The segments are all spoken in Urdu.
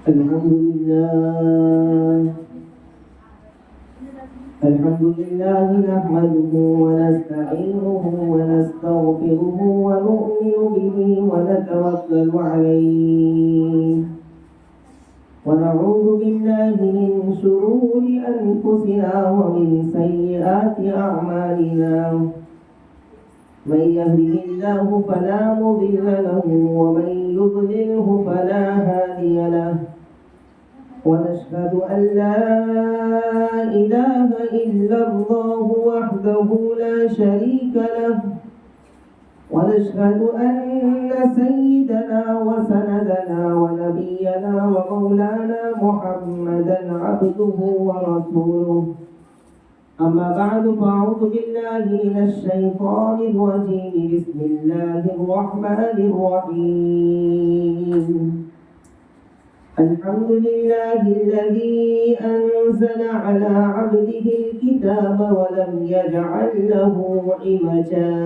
الحمد لله نحمده ونستعينه ونستغفره ونؤمن به ونتوكل عليه ونعوذ بالله من شرور أنفسنا ومن سيئات أعمالنا من يهده الله فلا مضل له ومن يضلله فلا هادي له ونشهد أن لا إله إلا الله وحده لا شريك له ونشهد أن سيدنا وسندنا ونبينا ومولانا محمدا عبده ورسوله أما بعد فأعوذ بالله من الشيطان الرجيم بسم الله الرحمن الرحيم الحمد لله الذي أنزل على عبده الكتاب ولم يجعل له عوجا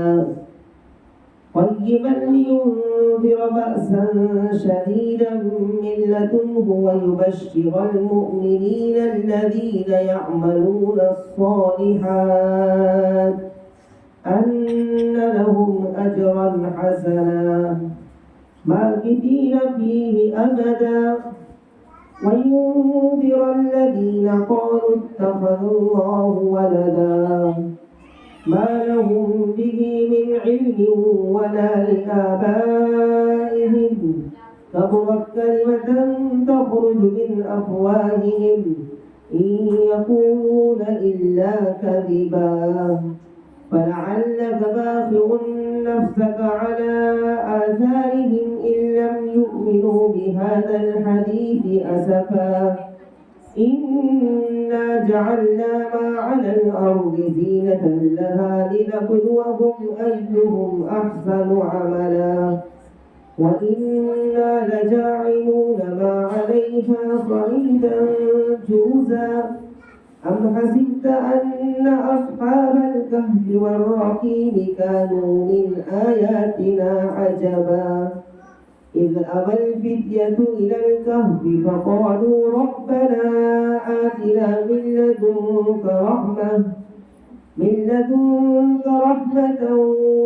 قيما لينذر بأسا شديدا من لدنه ويبشر المؤمنين الذين يعملون الصالحات أن لهم أجرا حسنا ماكثين فيه أبدا وينذر الذين قالوا اتخذ الله ولدا ما لهم به من علم ولا لآبائهم كبرت كلمة تخرج من أفواههم إن يقولون إلا كذبا فلعلك باخع نفسك على آثارهم إن لم يؤمنوا بهذا الحديث أسفا إنا جعلنا ما على الأرض زينة لها لنبلوهم أيهم أحسن عملا وإنا لجاعلون ما عليها صعيدا جرزا أم حسبت أن أصحاب الكهف والرقيم كانوا من آياتنا عجبا إذ أوى الفتية إلى الكهف فقالوا ربنا آتنا من لدنك رحمة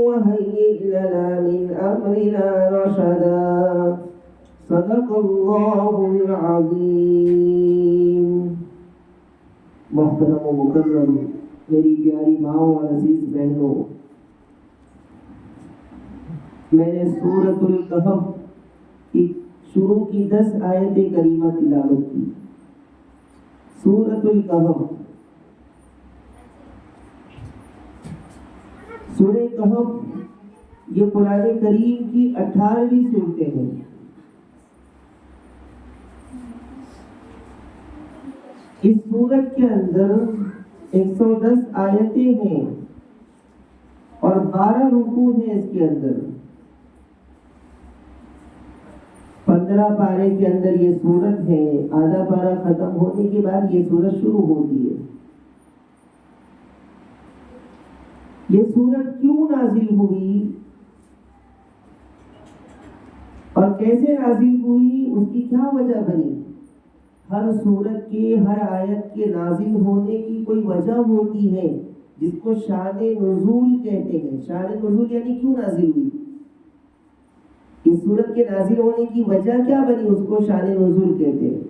وهيئ لنا من أمرنا رشدا صدق الله العظيم. محترم و مکرم میری پیاری ماؤں اور عزیز بہنوں، میں نے سورۃ الکہف کی شروع کی 10 آیت کریمہ تلاوت کی. سورۃ الکہف، سورہ کہف یہ قرآن کریم کی 18ویں سورتیں ہیں. اس سورت کے اندر 110 آیتیں ہیں اور 12 رکوع ہیں. اس کے اندر 15 پارے کے اندر یہ سورت ہے. آدھا پارہ ختم ہونے کے بعد یہ سورت شروع ہوتی ہے. یہ سورت کیوں نازل ہوئی اور کیسے نازل ہوئی، اس کی کیا وجہ بنی؟ ہر سورت کے، ہر آیت کے نازل ہونے کی کوئی وجہ ہوتی ہے جس کو شان نزول کہتے ہیں. شان نزول یعنی کیوں نازل ہوئی، اس سورت کے نازل ہونے کی وجہ کیا بنی، اس کو شان نزول کہتے ہیں.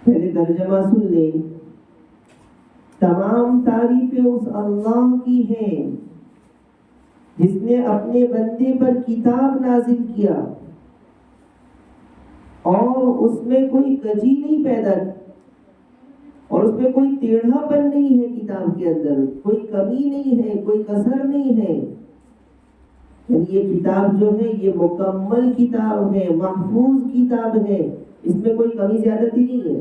پہلے ترجمہ سن لیں. تمام تعریفیں اس اللہ کی ہیں جس نے اپنے بندے پر کتاب نازل کیا اور اس میں کوئی کجی نہیں پیدا کی اور اس میں کوئی ٹیڑھا پن نہیں ہے. کتاب کے اندر کوئی کمی نہیں ہے، کوئی کسر نہیں ہے. یعنی یہ کتاب جو ہے یہ مکمل کتاب ہے، محفوظ کتاب ہے، اس میں کوئی کمی زیادتی نہیں ہے.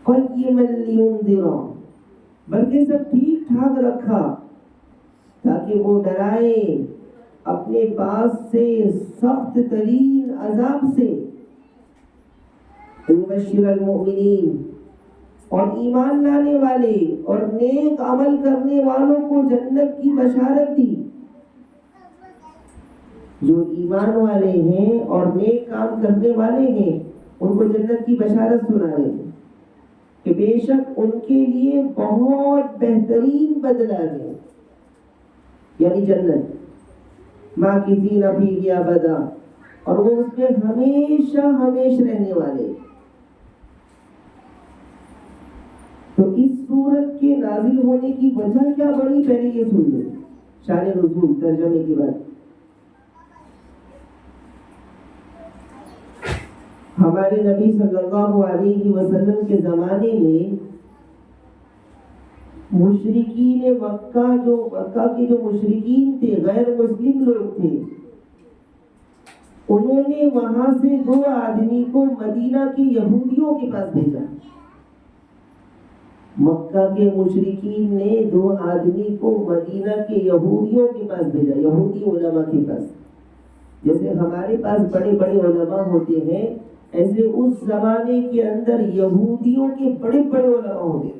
قیما لینذر، بلکہ سب ٹھیک ٹھاک رکھا تاکہ وہ ڈرائے اپنے پاس سے سخت ترین عذاب سے. یبشر المؤمنین، اور ایمان لانے والے اور نیک عمل کرنے والوں کو جنت کی بشارت دی. جو ایمان والے ہیں اور نیک کام کرنے والے ہیں ان کو جنت کی بشارت سنا رہے ہیں کہ بے شک ان کے لیے بہت بہترین بدلہ ہے، یعنی جنت ماکثین فیہا ابدا، اور وہ اس میں ہمیشہ ہمیش رہنے والے۔ تو اس سورت کے نازل ہونے کی وجہ کیا بڑی، پہلے یہ سن لیں شان نزول ترجمے کی بات۔ ہمارے نبی صلی اللہ علیہ وسلم کے زمانے میں مشرکین مکہ کے جو مشرکین تھے، غیر مسلم لوگ تھے، انہوں نے وہاں سے 2 آدمی کو مدینہ کے یہودیوں کے پاس بھیجا۔ مکہ کے مشرکین نے 2 آدمی کو مدینہ کے یہودیوں کے پاس بھیجا، یہودی علماء کے پاس۔ جیسے ہمارے پاس بڑے بڑے علماء ہوتے ہیں، ایسے اس زمانے کے اندر یہودیوں کے بڑے بڑے علماء ہوتے ہیں،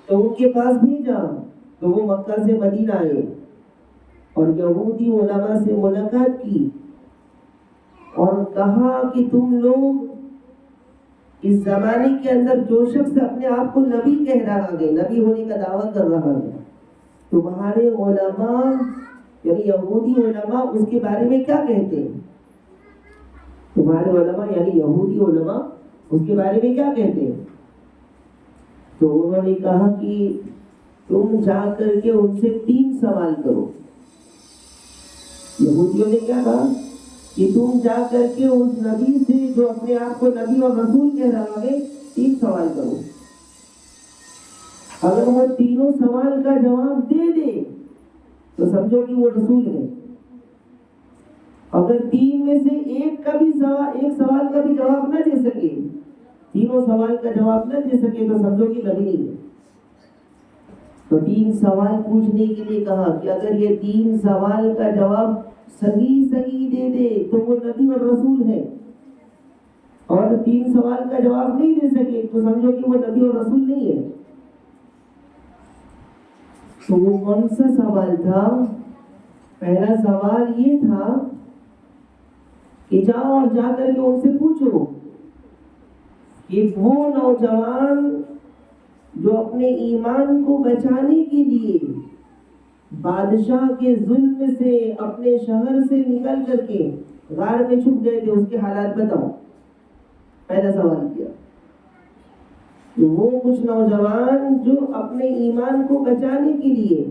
تو ان کے پاس بھیجا تو وہ مکہ سے مدینہ آئے اور یہودی علماء سے ملاقات کی اور کہا کہ تم لوگ اس زمانے کے اندر جو شخص اپنے آپ کو نبی کہہ رہا ہے، نبی ہونے کا دعویٰ کر رہا ہے، تمہارے علماء یعنی یہودی علماء اس کے بارے میں کیا کہتے ہیں؟ تمہارے علماء یعنی یہودی علماء اس کے بارے میں کیا کہتے ہیں؟ تو انہوں نے کہا کہ تم جا کر کے ان سے 3 سوال کرو۔ یہودیوں نے کیا کہا کہ تم جا کر کے اس نبی سے جو اپنے آپ کو نبی اور رسول کہہ رہا ہے 3 سوال کرو۔ اگر وہ تینوں سوال کا جواب دے دے تو سمجھو کہ وہ رسول ہے، اگر 3 میں سے ایک سوال کا بھی جواب نہ دے سکے، تینوں سوال کا جواب نہ دے سکے تو سمجھو کہ نبی نہیں ہے۔ تو 3 سوال پوچھنے کے لیے کہا کہ اگر یہ 3 سوال کا جواب صحیح دے دے تو وہ نبی اور رسول ہے، اور 3 سوال کا جواب نہیں دے سکے تو سمجھو کہ وہ نبی اور رسول نہیں ہے۔ تو وہ کون سا سوال تھا؟ پہلا سوال یہ تھا کہ جاؤ اور جا کر کے ان سے پوچھو کہ وہ نوجوان جو اپنے ایمان کو بچانے کے لیے بادشاہ کے ظلم سے اپنے شہر سے نکل کر کے غار میں چھپ گئے تھے، اس کے حالات بتاؤ۔ پہلا سوال کیا کہ وہ کچھ نوجوان جو اپنے ایمان کو بچانے کے لیے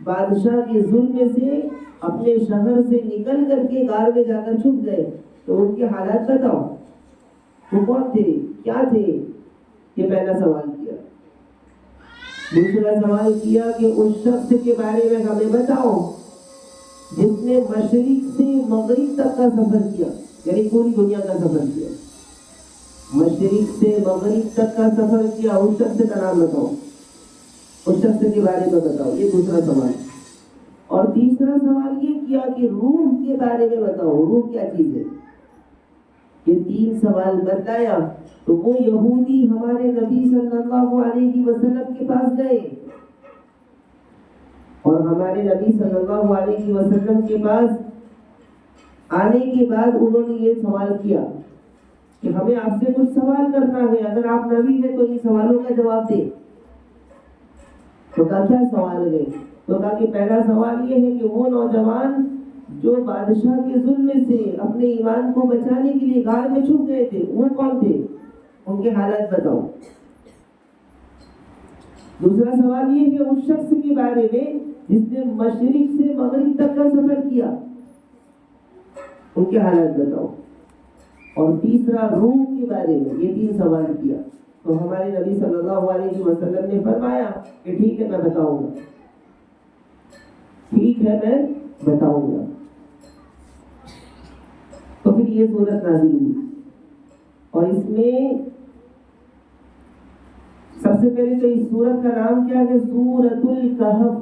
بادشاہ کے ظلم سے اپنے شہر سے نکل کر کے غار میں جا کر چھپ گئے، تو ان کے حالات بتاؤ، وہ کون تھے، کیا تھے؟ یہ پہلا سوال کیا۔ دوسرا سوال کیا کہ اس شخص کے بارے میں ہمیں بتاؤ جس نے مشرق سے مغرب تک کا سفر کیا، یعنی پوری دنیا کا سفر کیا، مشرق سے مغرب تک کا سفر کیا، اس شخص کا نام بتاؤ، اس شخص کے بارے میں بتاؤ۔ یہ دوسرا سوال۔ اور تیسرا سوال یہ کیا کہ روح کے بارے میں بتاؤ، روح کیا چیز ہے۔ یہ 3 سوال بتایا تو وہ یہودی ہمارے نبی صلی اللہ علیہ وسلم کے پاس گئے، اور ہمارے نبی صلی اللہ علیہ وسلم کے پاس آنے کے بعد انہوں نے یہ سوال کیا کہ ہمیں آپ سے کچھ سوال کرنا ہے، اگر آپ نبی ہیں تو ان سوالوں کا جواب دیں۔ تو کہا کیا سوال ہے؟ تو کہا کہ پہلا سوال یہ ہے کہ وہ نوجوان جو بادشاہ کے ظلم سے اپنے ایمان کو بچانے کے لیے غار میں چھپ گئے تھے، وہ کون تھے، ان کے حالات بتاؤ۔ دوسرا سوال یہ کہ اس شخص کے بارے میں جس نے مشرق سے مغرب تک کا سفر کیا، ان کے حالات بتاؤ۔ اور تیسرا روح کے بارے میں، یہ 3 سوال کیا۔ تو ہمارے نبی صلی اللہ علیہ وسلم نے فرمایا کہ ٹھیک ہے میں بتاؤں گا، ٹھیک ہے میں بتاؤں گا۔ تو پھر یہ سورت نازل ہوئی، اور اس میں سب سے پہلے تو اس سورت کا نام کیا ہے؟ سورۃ الکہف۔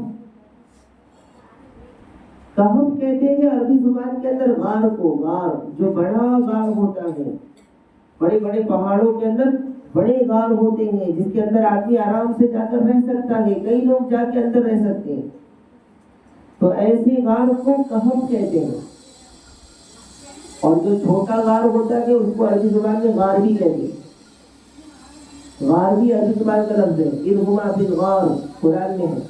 کہف کہتے ہیں عربی زبان کے اندر غار کو، غار جو بڑا غار ہوتا ہے، بڑے بڑے پہاڑوں کے اندر بڑے غار ہوتے ہیں جس کے اندر آدمی آرام سے جا کر رہ سکتا ہے، کئی لوگ جا کے اندر رہ سکتے ہیں۔ تو ایسے غار کو کہف کہتے ہیں. اور جو چھوٹا غار ہوتا ہے اس کو عربی زبان میں غار بھی کہتے ہیں. غار بھی عربی زبان کا لفظ ہے. اذ ہما فی الغار قرآن میں ہے.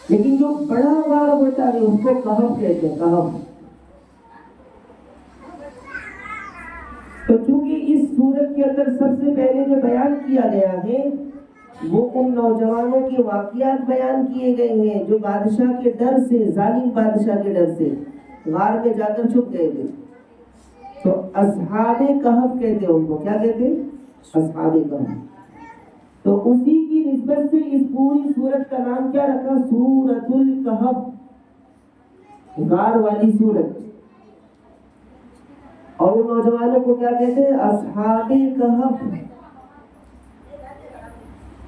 لیکن جو بڑا غار ہوتا ہے اس کو کہف کہتے ہیں. کہف. تو چونکہ اس سورت کے اندر سب سے پہلے جو بیان کیا گیا ہے وہ ان نوجوانوں کے واقعات بیان کیے گئے ہیں جو بادشاہ کے ڈر سے، ظالم بادشاہ کے ڈر سے غار میں جا کر چھپ گئے تھے. تو اصحاب کہف کہتے ہیں ان کو. کیا کہتے ہیں؟ اصحاب کہف. تو اسی کی نسبت سے اس پوری سورت کا نام کیا رکھا؟ سورۃ الکہف، غار والی سورت. اور ان نوجوانوں کو کیا کہتے ہیں؟ اصحاب کہف.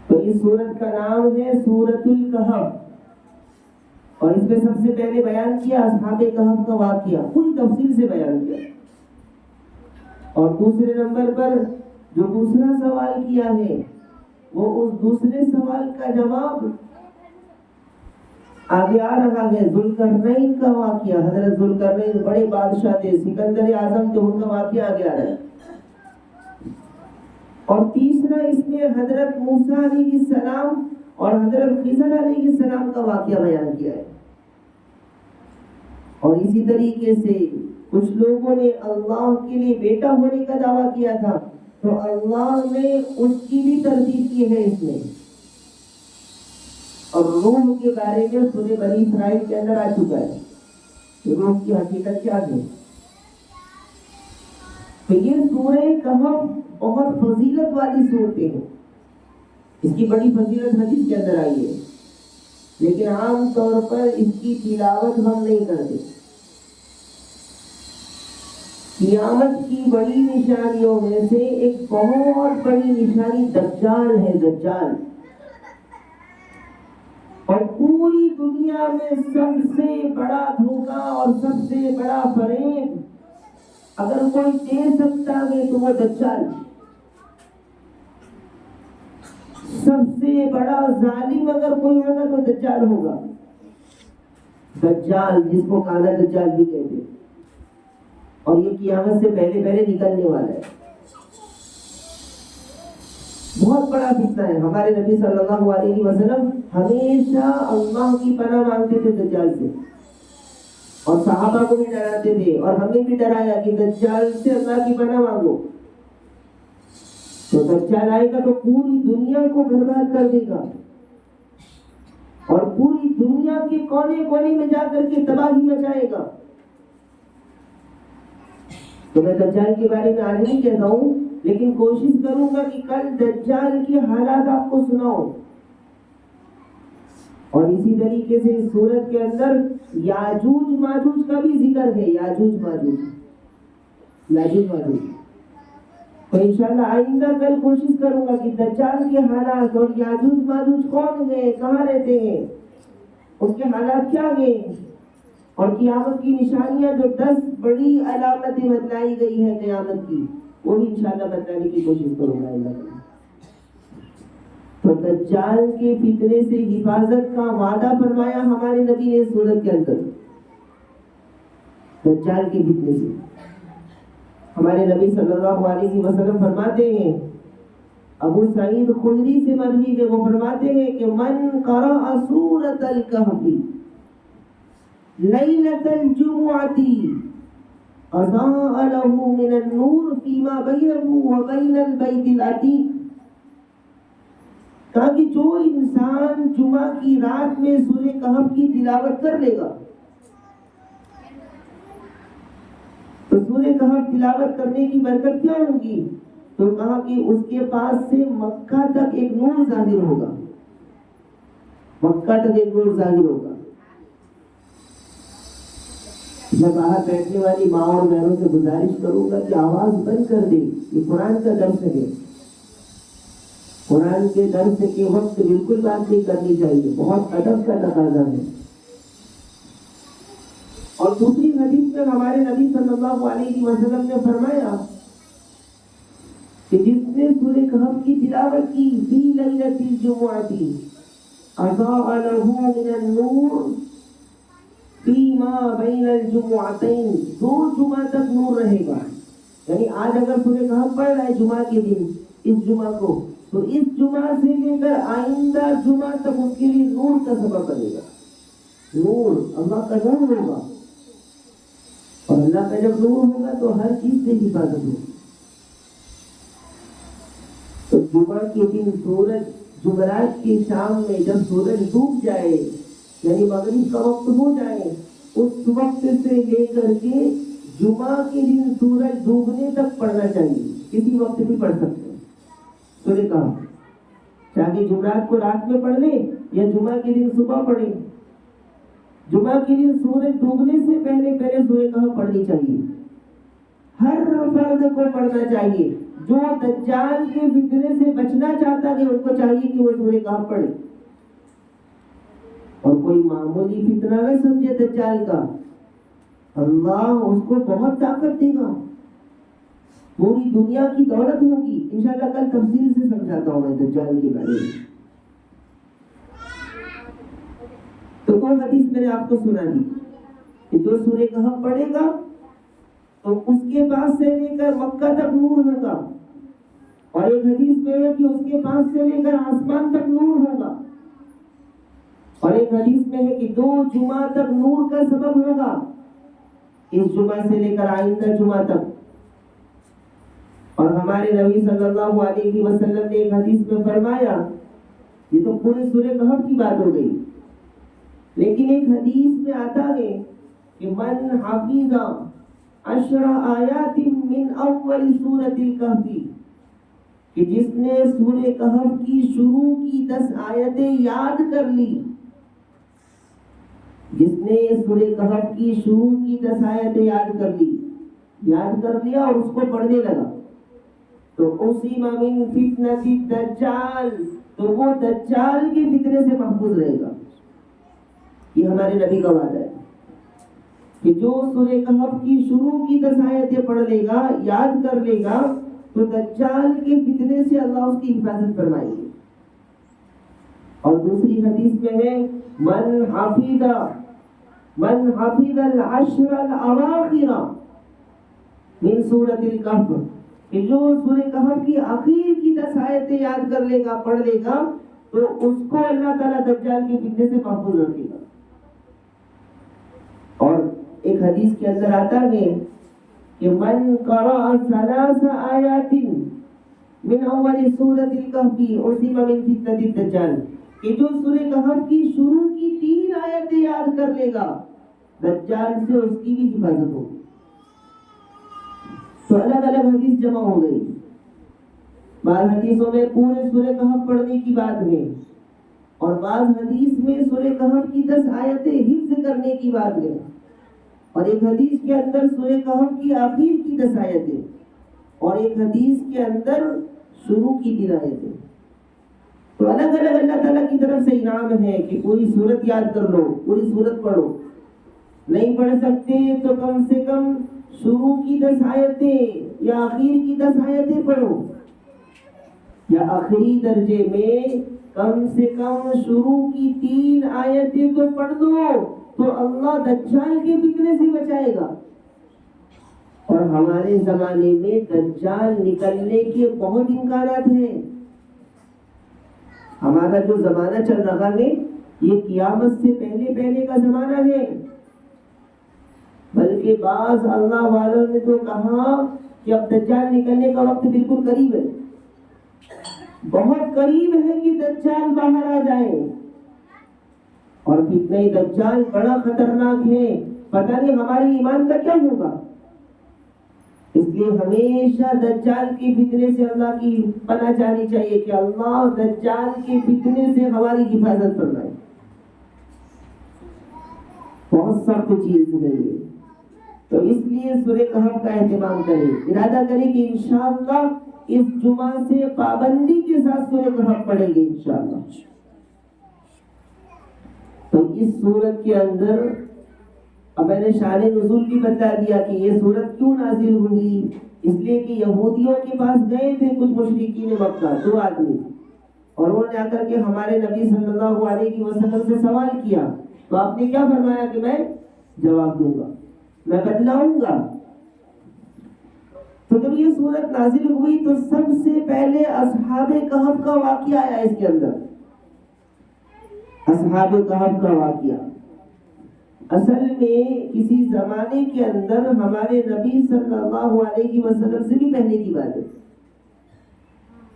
تو اس سورت کا نام ہے سورۃ الکہف. اور اس میں سب سے پہلے بیان کیا اصحاب کہف کا واقعہ، پوری تفصیل سے بیان کیا. اور دوسرے نمبر پر جو دوسرا سوال کیا ہے وہ اس دوسرے سوال کا جواب آگے آ رہا ہے. ذوالقرنین کا واقعہ. حضرت ذوالقرنین بڑے بادشاہ تھے، سکندر اعظم تھے، ان کا واقعہ آگے آ رہا ہے. اور تیسرا اس میں حضرت موسیٰ علیہ السلام اور حضرت خضر علیہ السلام کا واقعہ بیان کیا ہے. اور اسی طریقے سے کچھ لوگوں نے اللہ کے لیے بیٹا ہونے کا دعویٰ کیا تھا تو اللہ نے اس کی بھی تردید کی ہے اس میں. اور روح کے بارے میں سورہ بنی اسرائیل کے اندر آ چکا ہے روح کی حقیقت کیا ہے. تو یہ سورہ کہف بہت فضیلت والی صورتیں ہیں. اس کی بڑی فضیلت حدیث کے اندر آئی ہے، لیکن عام طور پر اس کی تلاوت ہم نہیں کرتے. قیامت کی بڑی نشانیوں میں سے ایک بہت بڑی نشانی دجال ہے. دجال. اور پوری دنیا میں سب سے بڑا دھوکہ اور سب سے بڑا فریب اگر کوئی دے سکتا ہے تو وہ دجال. سب سے بڑا ظالم اگر کوئی ہوگا تو دجال ہوگا. دجال جس کو کالا دجال بھی کہتے ہیں. اور یہ قیامت سے پہلے پہلے نکلنے والا ہے. بہت بڑا فتنہ ہے. ہمارے نبی صلی اللہ علیہ وسلم ہمیشہ اللہ کی پناہ مانگتے تھے دجال سے، اور صحابہ کو بھی ڈراتے تھے اور ہمیں بھی ڈرایا کہ دجال سے اللہ کی پناہ مانگو. تو دجال آئے گا تو پوری دنیا کو برباد کر دے گا اور پوری دنیا کے کونے کونے میں جا کر کے تباہی مچائے گا. تو میں دجال کے بارے میں آج نہیں کہتا ہوں، لیکن کوشش کروں گا کہ کل دجال کے حالات آپ کو سناؤں. اور اسی طریقے سے اس سورت کے اندر یاجوج ماجوج کا بھی ذکر ہے. یاجوج ماجوج. تو انشاءاللہ آئندہ کل کوشش کروں گا کہ دجال کے حالات اور یاجوج ماجوج کون ہیں، کہاں رہتے ہیں، ان کے حالات کیا ہیں، اور قیامت کی نشانیاں جو 10 بڑی علامتیں بتلائی گئی ہیں قیامت کی، وہ بھی انشاءاللہ بتانے کی کوشش کروں گا اللہ. تو دجال کے فتنے سے حفاظت کا وعدہ فرمایا ہمارے نبی نے سورت کے اندر. دجال کے فتنے سے ہمارے نبی صلی اللہ علیہ وسلم فرماتے ہیں، ابو سعید خدری سے مروی ہے، وہ فرماتے ہیں کہ من قرأ سورۃ الکہف لیلۃ الجمعۃ اضاء له من النور فيما بينه وبين البيت العتیق. کہا کہ جو انسان جمعہ کی رات میں سورہ کہف کی تلاوت کر لے گا تو سورہ کہف تلاوت کرنے کی برکت کیا ہوگی؟ تو کہا کہ اس کے پاس سے مکہ تک ایک نور ظاہر ہوگا. مکہ تک ایک نور ظاہر ہوگا. میں باہر بیٹھنے والی ماں اور بہنوں سے گزارش کروں گا کہ آواز بند کر دیں. یہ قرآن کا درس ہے. قرآن کے درس کے وقت بالکل بات نہیں کرنی چاہیے. بہت ادب کا تقاضا ہے. اور دوسری حدیث میں ہمارے نبی صلی اللہ علیہ وسلم نے فرمایا کہ جس نے سورہ کہف کی تلاوت کی فی لیلۃ الجمعۃ اضاء له من النور فیما بین الجمعتین، 2 جمعہ تک نور رہے گا. یعنی آج اگر سورہ کہف پڑھ رہا ہے جمعہ کے دن، اس جمعہ کو، تو اس جمعہ سے لے کر آئندہ جمعہ تک اس کے لیے نور کا سبب بنے گا. نور اللہ کا نور ہوگا، اور اللہ کا جب نور ہوگا تو ہر چیز سے حفاظت ہوگی. تو جمعہ کے دن سورج، جمعرات کی شام میں جب سورج ڈوب جائے، یعنی مغرب کا وقت ہو جائے، اس وقت سے لے کر کے جمعہ کے دن سورج ڈوبنے تک پڑھنا چاہیے. کسی وقت بھی پڑھ سکتے ہیں سورہ کہف، چاہے جمعرات کو رات میں پڑھ لیں یا جمعہ کے دن صبح پڑھیں. جمعہ کے دن سورج ڈوبنے سے پہلے سورہ کہف پڑھنی چاہیے. ہر فرد کو پڑھنا چاہیے. جو دجال کے فتنے سے بچنا چاہتا ہے ان کو چاہیے کہ وہ سورہ کہف پڑھے. اور کوئی معمولی فتنہ نہ سمجھے دجال کا، اللہ اس کو بہت طاقت دے گا، پوری دنیا کی دولت ہوگی. انشاءاللہ کل تفصیل سے سمجھاتا ہوں میں دجال کے بارے میں. تو وہ حدیث میں نے آپ کو سنا دی کہ جو سورہ کہف پڑھے گا تو اس کے پاس سے لے کر مکہ تک نور ہوگا، اور ایک حدیث میں ہے کہ اس کے پاس سے لے کر آسمان تک نور ہوگا، اور ایک حدیث میں ہے کہ 2 جمعہ تک نور کا سبب ہوگا، اس جمعہ سے لے کر آئندہ جمعہ تک. اور ہمارے نبی صلی اللہ علیہ وسلم نے ایک حدیث میں فرمایا، یہ تو پورے سورہ کہف کی بات ہو گئی، لیکن ایک حدیث میں آتا ہے کہ من حفظ 10 آیات من اول سورۃ الکہف، کہ جس نے سورہ کہف کی شروع کی 10 آیتیں یاد کر لی، جس نے سورہ کہف کی شروع کی 10 آیتیں یاد کر لیا اور اس کو پڑھنے لگا، تو عصم من فتنۃ الدجال، تو وہ دجال کے فتنے سے محفوظ رہے گا. یہ ہمارے نبی کا وعدہ ہے کہ جو سورہ کہف کی شروع کی 10 آیتیں پڑھ لے گا، یاد کر لے گا، تو دجال کے فتنے سے اللہ اس کی حفاظت فرمائے گی. اور دوسری حدیث میں ہے من حفظ العشر الاواخر من سورۃ الکہف، کہ جو سورہ کہف کی آخر کی 10 آیتیں یاد کر لے گا، پڑھ لے گا، تو اس کو اللہ تعالیٰ دجال کے فتنے سے محفوظ رکھے گا. اور ایک حدیث کے اندر آتا ہے کہ من قرأ 3 آیات من اول سورۃ الکہف عصم من فتنۃ الدجال، کہ جو سورہ کہف کی شروع کی 3 آیتیں یاد کر لے گا، دجال سے اس کی بھی حفاظت ہوگی. تو الگ الگ حدیث جمع ہو گئی. بعض حدیثوں میں پورے سورہ کہف پڑھنے کی بات ہے، اور بعض حدیث میں سورہ کہف کی 10 آیتیں حفظ کرنے کی بات ہے، اور ایک حدیث کے اندر سورہ کہف کی آخر کی 10 آیتیں، اور ایک حدیث کے اندر شروع کی 3 آیتیں. تو الگ الگ اللہ تعالیٰ کی طرف سے انعام ہے کہ پوری سورت یاد کر لو، پوری سورت پڑھو. نہیں پڑھ سکتے تو کم سے کم شروع کی 10 آیتیں یا آخر کی 10 آیتیں پڑھو، یا آخری درجے میں کم سے کم شروع کی 3 آیتیں تو پڑھ دو، تو اللہ دجال کے فتنے سے بچائے گا. اور ہمارے زمانے میں دجال نکلنے کے بہت امکانات ہیں. ہمارا جو زمانہ چل رہا ہے یہ قیامت سے پہلے کا زمانہ ہے، بلکہ بعض اللہ والوں نے تو کہا کہ اب دجال نکلنے کا وقت بالکل قریب ہے، بہت قریب ہے کہ دجال باہر آ جائے. اور فتنہ دجال بڑا خطرناک ہے، پتہ نہیں ہمارے ایمان کا کیا ہوگا. اس لیے ہمیشہ دجال کے فتنے سے اللہ کی پناہ چاہنی چاہیے کہ اللہ دجال کے فتنے سے ہماری حفاظت فرمائے. بہت سخت چیز ہے یہ. تو اس لیے سورہ کہف کا اہتمام کریں، ارادہ کریں کہ انشاءاللہ اس جمعہ سے پابندی کے ساتھ سورہ کہف پڑھیں گے انشاءاللہ. تو اس سورت کے اندر اب میں نے شان نزول بھی بتا دیا کہ یہ سورت کیوں نازل ہوئی. اس لیے کہ یہودیوں کے پاس گئے تھے کچھ مشرکین مکہ، 2 آدمی، اور انہوں نے آ کر کے ہمارے نبی صلی اللہ علیہ وسلم سے سوال کیا. تو آپ نے کیا فرمایا کہ میں جواب دوں گا، میں بتلاؤں گا۔ تو جب یہ سورت نازل ہوئی تو سب سے پہلے اصحاب کہف کا واقعہ آیا اس کے اندر۔ اصحاب کہف کا واقعہ اصل میں کسی زمانے کے اندر ہمارے نبی صلی اللہ علیہ وسلم سے بھی پہلے کی بات ہے۔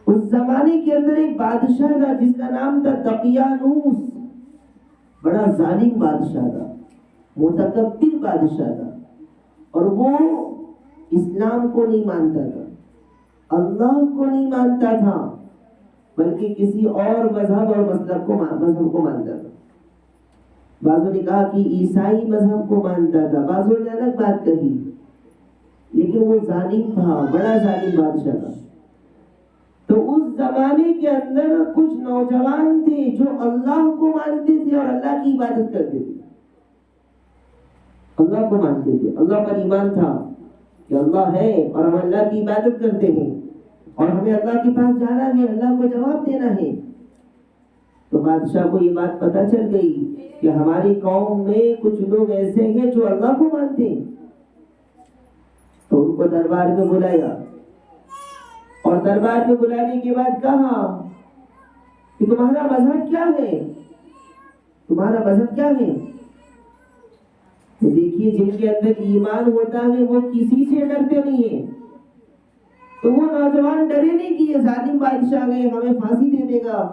اس زمانے کے اندر ایک بادشاہ تھا جس کا نام تھا دقیانوس، بڑا ظالم بادشاہ تھا، متکبر بادشاہ تھا، اور وہ اسلام کو نہیں مانتا تھا، اللہ کو نہیں مانتا تھا، بلکہ کسی اور مذہب اور مذہب کو مانتا تھا۔ بعضوں نے کہا کہ عیسائی مذہب کو مانتا تھا، بعضوں نے الگ بات کہی، لیکن وہ ظالم تھا، بڑا ظالم بادشاہ تھا۔ تو اس زمانے کے اندر کچھ نوجوان تھے جو اللہ کو مانتے تھے اور اللہ کی عبادت کرتے تھے، اللہ کو مانتے تھے، اللہ پر ایمان تھا کہ اللہ ہے اور ہم اللہ کی عبادت کرتے ہیں اور ہمیں اللہ کے پاس جانا ہے، اللہ کو جواب دینا ہے۔ تو بادشاہ کو یہ بات پتہ چل گئی کہ ہماری قوم میں کچھ لوگ ایسے ہیں جو اللہ کو مانتے ہیں۔ تو ان کو دربار میں بلایا، اور دربار میں بلانے کے بعد کہا کہ تمہارا مذہب کیا ہے، تمہارا مذہب کیا ہے؟ تو دیکھیے جن کے اندر ایمان ہوتا ہے وہ کسی سے ڈرتے نہیں ہیں۔ تو وہ نوجوان ڈرے نہیں کہ یہ ظالم بادشاہ ہے، ہمیں پھانسی دے دے گا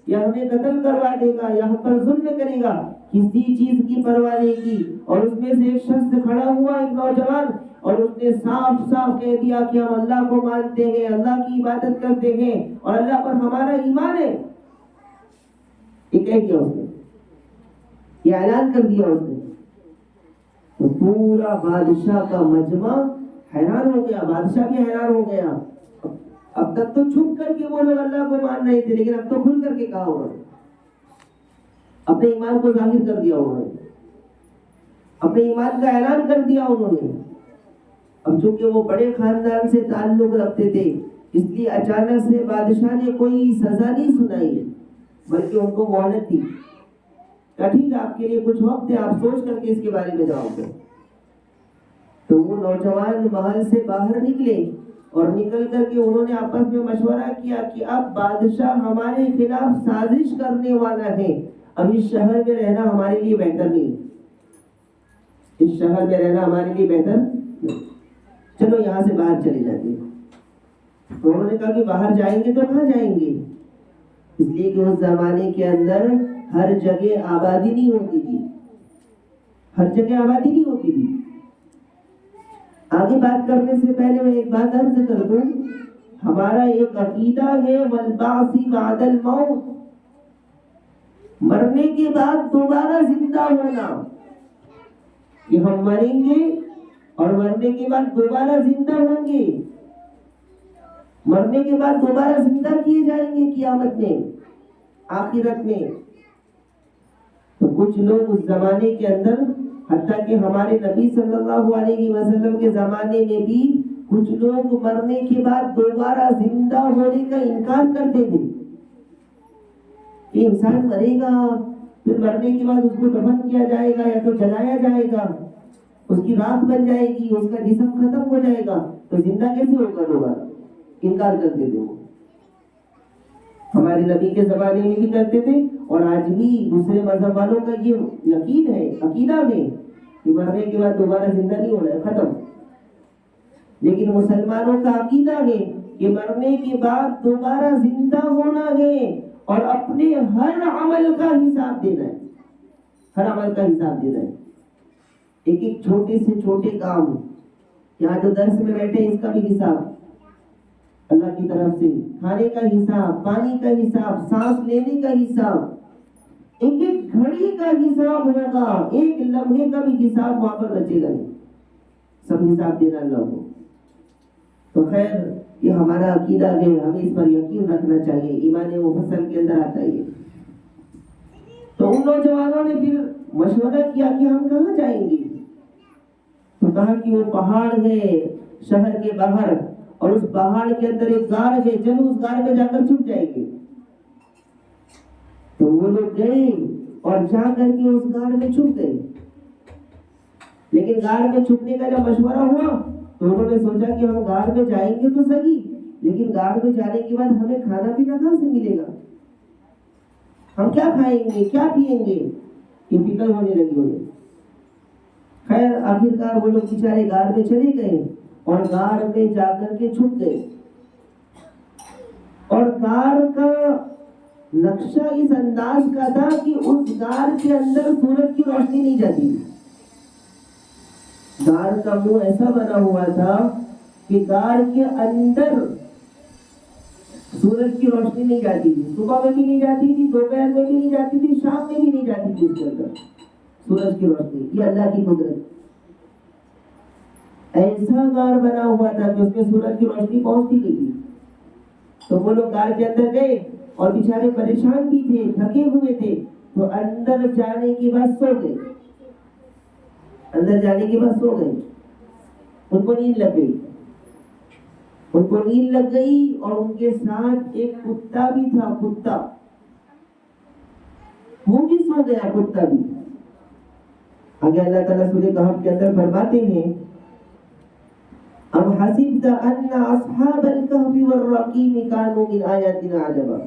یا ہمیں قتل کروا دے گا یا ہم پر ظلم کرے گا، کسی چیز کی پرواہ نہیں کی۔ اور اس میں سے ایک شخص کھڑا ہوا، ایک نوجوان، اور اس نے صاف صاف کہہ دیا کہ ہم اللہ کو مانتے ہیں، اللہ کی عبادت کرتے ہیں اور اللہ پر ہمارا ایمان ہے۔ یہ کہہ دیا اس نے، یہ اعلان کر دیا اس نے۔ تو پورا بادشاہ کا مجمع حیران ہو گیا، بادشاہ بھی حیران ہو گیا۔ اب تک تو چھپ کر کے وہ لوگ اللہ کو مان رہے تھے، لیکن اب تو کھل کر کے کہا انہوں نے، اپنے ایمان کو ظاہر کر دیا انہوں نے، اپنے ایمان کا اعلان کر دیا انہوں نے۔ اب چونکہ وہ بڑے خاندان سے تعلق رکھتے تھے، اس لیے اچانک سے بادشاہ نے کوئی سزا نہیں سنائی، بلکہ ان کو مہلت دی کہ ٹھیک ہے آپ کے لیے کچھ وقت ہے، آپ سوچ کر کے اس کے بارے میں جواب دیں۔ تو وہ نوجوان محل سے باہر نکلے اور نکل کر کے انہوں نے آپس میں مشورہ کیا کہ اب بادشاہ ہمارے خلاف سازش کرنے والا ہے، اب اس شہر میں رہنا ہمارے لیے بہتر نہیں، اس شہر میں رہنا ہمارے لیے بہتر نہیں، چلو یہاں سے باہر چلے جاتے ہیں۔ تو انہوں نے کہا کہ باہر جائیں گے تو کہاں جائیں گے؟ اس لیے کہ اس زمانے کے اندر ہر جگہ آبادی نہیں ہوتی تھی، ہر جگہ آبادی نہیں ہوتی تھی۔ آگے بات کرنے سے پہلے میں ایک بات عرض کر دوں، ہمارا ایک عقیدہ ہے والبعث بعد الموت، مرنے کے بعد دوبارہ زندہ ہونا، کہ ہم مریں گے اور مرنے کے بعد دوبارہ زندہ ہوں گے، مرنے کے بعد دوبارہ زندہ کیے جائیں گے قیامت میں، آخرت میں۔ تو کچھ لوگ اس زمانے کے اندر، حتیٰ کہ ہمارے نبی صلی اللہ علیہ وسلم کے زمانے میں بھی کچھ لوگ مرنے کے بعد دوبارہ زندہ ہونے کا انکار کرتے تھے کہ انسان مرے گا، پھر مرنے کے بعد اس کو دفن کیا جائے گا یا تو جلایا جائے گا، اس کی راکھ بن جائے گی، اس کا جسم ختم ہو جائے گا، تو زندہ کیسے ہوگا دوبارہ؟ انکار کرتے تھے وہ، ہمارے نبی کے زمانے میں بھی کرتے تھے، اور آج بھی دوسرے مذہب والوں کا یہ یقین ہے، عقیدہ ہے کہ مرنے کے بعد دوبارہ زندہ نہیں ہونا ہے، ختم۔ لیکن مسلمانوں کا عقیدہ ہے کہ مرنے کے بعد دوبارہ زندہ ہونا ہے اور اپنے ہر عمل کا حساب دینا ہے، ہر عمل کا حساب دینا ہے۔ ایک ایک چھوٹے سے چھوٹے کام، یہاں جو درس میں بیٹھے اس کا بھی حساب اللہ کی طرف سے، کھانے کا حساب، پانی کا حساب، سانس لینے کا حساب، ایک ایک گھڑی کا حساب ہوگا، ایک لمحے کا بھی حساب وہاں پر بچے گا نہیں، سب حساب دینا اللہ کو۔ تو خیر یہ ہمارا عقیدہ ہے، ہمیں اس پر یقین رکھنا چاہیے، ایمان مفصل کے اندر آتا ہے۔ تو ان نوجوانوں نے پھر مشورہ کیا کہ ہم کہاں جائیں گے؟ تو کہا کہ وہ پہاڑ ہے شہر کے باہر، اور اس پہاڑ کے اندر ایک غار ہے، چلو اس غار میں جا کر چھپ جائیں گے۔ تو وہ لوگ گئے اور جا کر کے اس غار میں چھپ گئے۔ لیکن غار میں چھپنے کا جب مشورہ ہوا تو انہوں نے سوچا کہ ہم غار میں جائیں گے تو صحیح، لیکن غار میں جانے کے بعد ہمیں کھانا پینا کہاں سے ملے گا، ہم کیا کھائیں گے کیا پیئیں گے، یہ فکر ہونے لگی انہیں۔ خیر آخرکار وہ لوگ بیچارے غار میں چلے گئے اور غار میں جا کر کے چھپ گئے، اور غار کا نقشہ اس انداز کا تھا کہ اس غار کے اندر سورج کی روشنی نہیں جاتی تھی۔ غار کا منہ ایسا بنا ہوا تھا کہ غار کے اندر سورج کی روشنی نہیں جاتی تھی، صبح میں بھی نہیں جاتی تھی، دوپہر میں بھی نہیں جاتی تھی، شام میں بھی نہیں جاتی تھی اس کے اندر سورج کی روشنی۔ یہ اللہ کی قدرت، ایسا غار بنا ہوا تھا کہ اس میں سورج کی روشنی پہنچتی نہیں تھی۔ تو وہ لوگ غار کے اندر گئے اور بیچارے پریشان بھی تھے، تھکے ہوئے تھے، تو اندر جانے کے بعد سو گئے، اندر جانے کے بعد سو گئے، ان کو نیند لگ گئی، ان کو نیند لگ گئی، اور ان کے ساتھ ایک کتا بھی تھا، کتا وہ بھی سو گیا، کتا بھی۔ آگے اللہ تعالیٰ سورہ کہف کے اندر فرماتے ہیں ام حسبت ان اصحاب الکہف والرقیم کانوا من آیاتنا عجبا،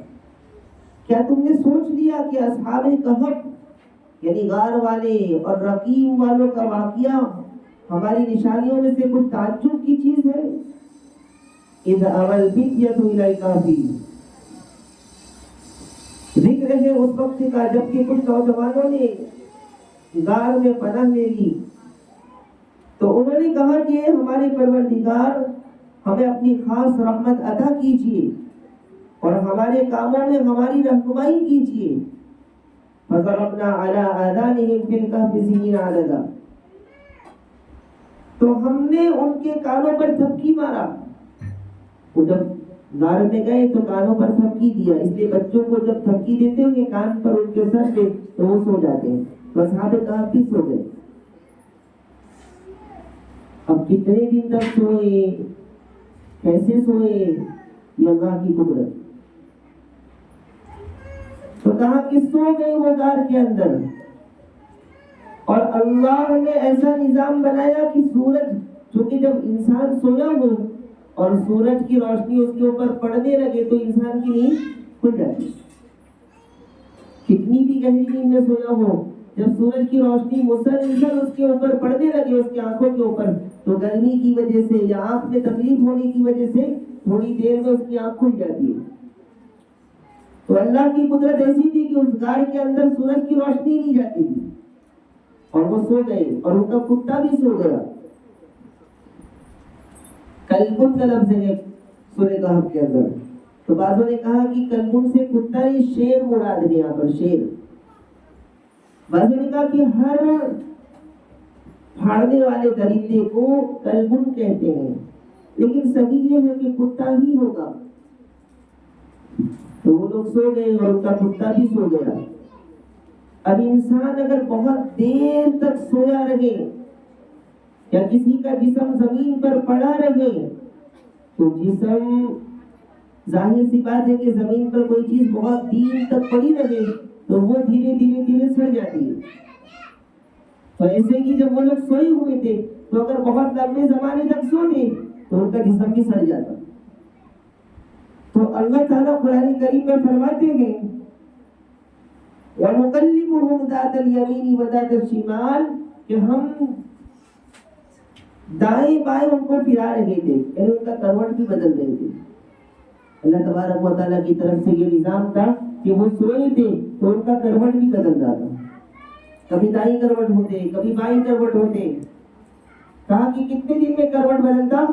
کیا تم نے سوچ لیا کہ اصحاب کہف یعنی غار والے اور رقیم والوں کا واقعہ ہماری نشانیوں میں سے کچھ تعجب کی چیز ہے؟ اذ اوی الفتیۃ الی الکہف، ذکر ہے اس وقت کا جب کہ کچھ نوجوانوں نے غار میں پناہ لے لی، تو انہوں نے کہا کہ ہمارے پروردگار ہمیں اپنی خاص رحمت عطا کیجیے اور ہمارے کاموں میں ہماری رہنمائی کیجیے۔ فضربنا علی آذانہم فی الکہف سنین عددا، تو ہم نے ان کے کانوں پر تھپکی مارا، وہ جب غار میں گئے تو کانوں پر تھپکی دیا، اس لیے بچوں کو جب تھپکی دیتے ہوں گے کان پر ان کے سر پہ تو وہ سو جاتے ہیں، تو اصحاب کہف بھی سو گئے۔ اب کتنے دن تک سوئے، کیسے سوئے، یہ اللہ کی قدرت۔ تو کہا کہ سو گئے وہ غار کے اندر، اور اللہ نے ایسا نظام بنایا کہ سورج، چونکہ جب انسان سویا ہو اور سورج کی روشنی اس کے اوپر پڑنے لگے تو انسان کی نیند کھل جاتی، کتنی بھی گہری نیند میں سویا ہو، جب سورج کی روشنی مسلسل اس کے اوپر پڑنے لگے، اس کی آنکھوں کے اوپر، تو گرمی کی وجہ سے یا آنکھ میں تکلیف ہونے کی وجہ سے تھوڑی دیر میں اس کی آنکھ کھل جاتی ہے۔ تو اللہ کی قدرت ایسی تھی کہ اس غار کے اندر سورج کی روشنی نہیں جاتی تھی، اور وہ سو گئے، اور ان کا کتا بھی سو گیا۔ کلبن کا لفظ ہے سورہ کہف کے اندر، تو بعضوں نے کہا کہ کلبن سے کتا ہی شیر مراد ہے، یہاں پر شیر۔ بعضوں نے کہا کہ ہر پھاڑنے والے درندے کو کلبن کہتے ہیں، لیکن صحیح یہ ہے کہ کتا ہی ہوگا۔ تو وہ لوگ سو گئے اور ان کا کتا بھی سو گیا۔ اب انسان اگر بہت دیر تک سویا رہے یا کسی کا جسم زمین پر پڑا رہے تو جسم، ظاہر سی بات ہے کہ زمین پر کوئی چیز بہت دیر تک پڑی رہے تو وہ دھیرے دھیرے دھیرے سڑ جاتی ہے۔ تو ایسے کہ جب وہ لوگ سوئے ہوئے تھے تو اگر بہت لمبے زمانے تک سوتے تو ان کا جسم بھی سڑ جاتا۔ تو اللہ تعالیٰ قرآن کریم میں فرماتے ہیں وَنُقَلِّبُهُمْ ذَاتَ الْيَمِينِ وَذَاتَ الشِّمَالِ، کہ ہم دائیں بائیں ان کو پھرا رہے تھے، یعنی ان کا کروٹ بھی بدل رہے تھے۔ اللہ تبارک و تعالیٰ کی طرف سے یہ نظام تھا کہ وہ سوئے تھے تو ان کا کروٹ بھی بدل رہا تھا، کبھی دائیں کروٹ ہوتے، کبھی بائیں کروٹ ہوتے۔ کہا کہ کتنے دن میں کروٹ بدلتا؟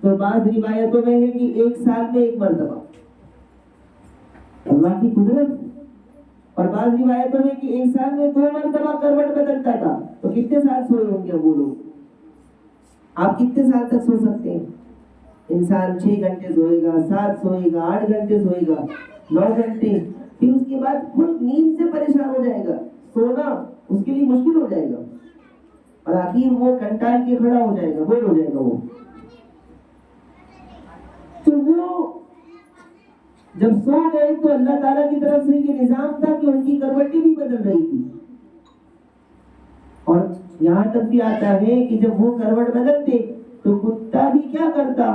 تو بعض روایتوں میں ہے کہ 1 سال میں 1 مرتبہ، اللہ کی قدرت۔ اور بعض روایتوں میں کہ 1 سال میں 2 مرتبہ کروٹ بدلتا تھا۔ تو کتنے سال سوئے ہوں گے وہ لوگ؟ آپ کتنے سال تک سو سکتے ہیں؟ انسان 6 گھنٹے سوئے گا، 7 سوئے گا، 8 گھنٹے سوئے گا، 9 گھنٹے، پھر اس کے بعد خود نیند سے پریشان ہو جائے گا، سونا اس کے لیے مشکل ہو جائے گا، اور آخر وہ کنٹال کے کھڑا ہو جائے گا، بول ہو جائے گا وہ۔ تو وہ جب سو گئے تو اللہ تعالیٰ کی طرف سے یہ نظام تھا کہ ان کی کروٹیں بھی بدل رہی تھی، اور یہاں تک بھی آتا ہے کہ جب وہ کروٹ بدلتے تو کتا بھی کیا کرتا،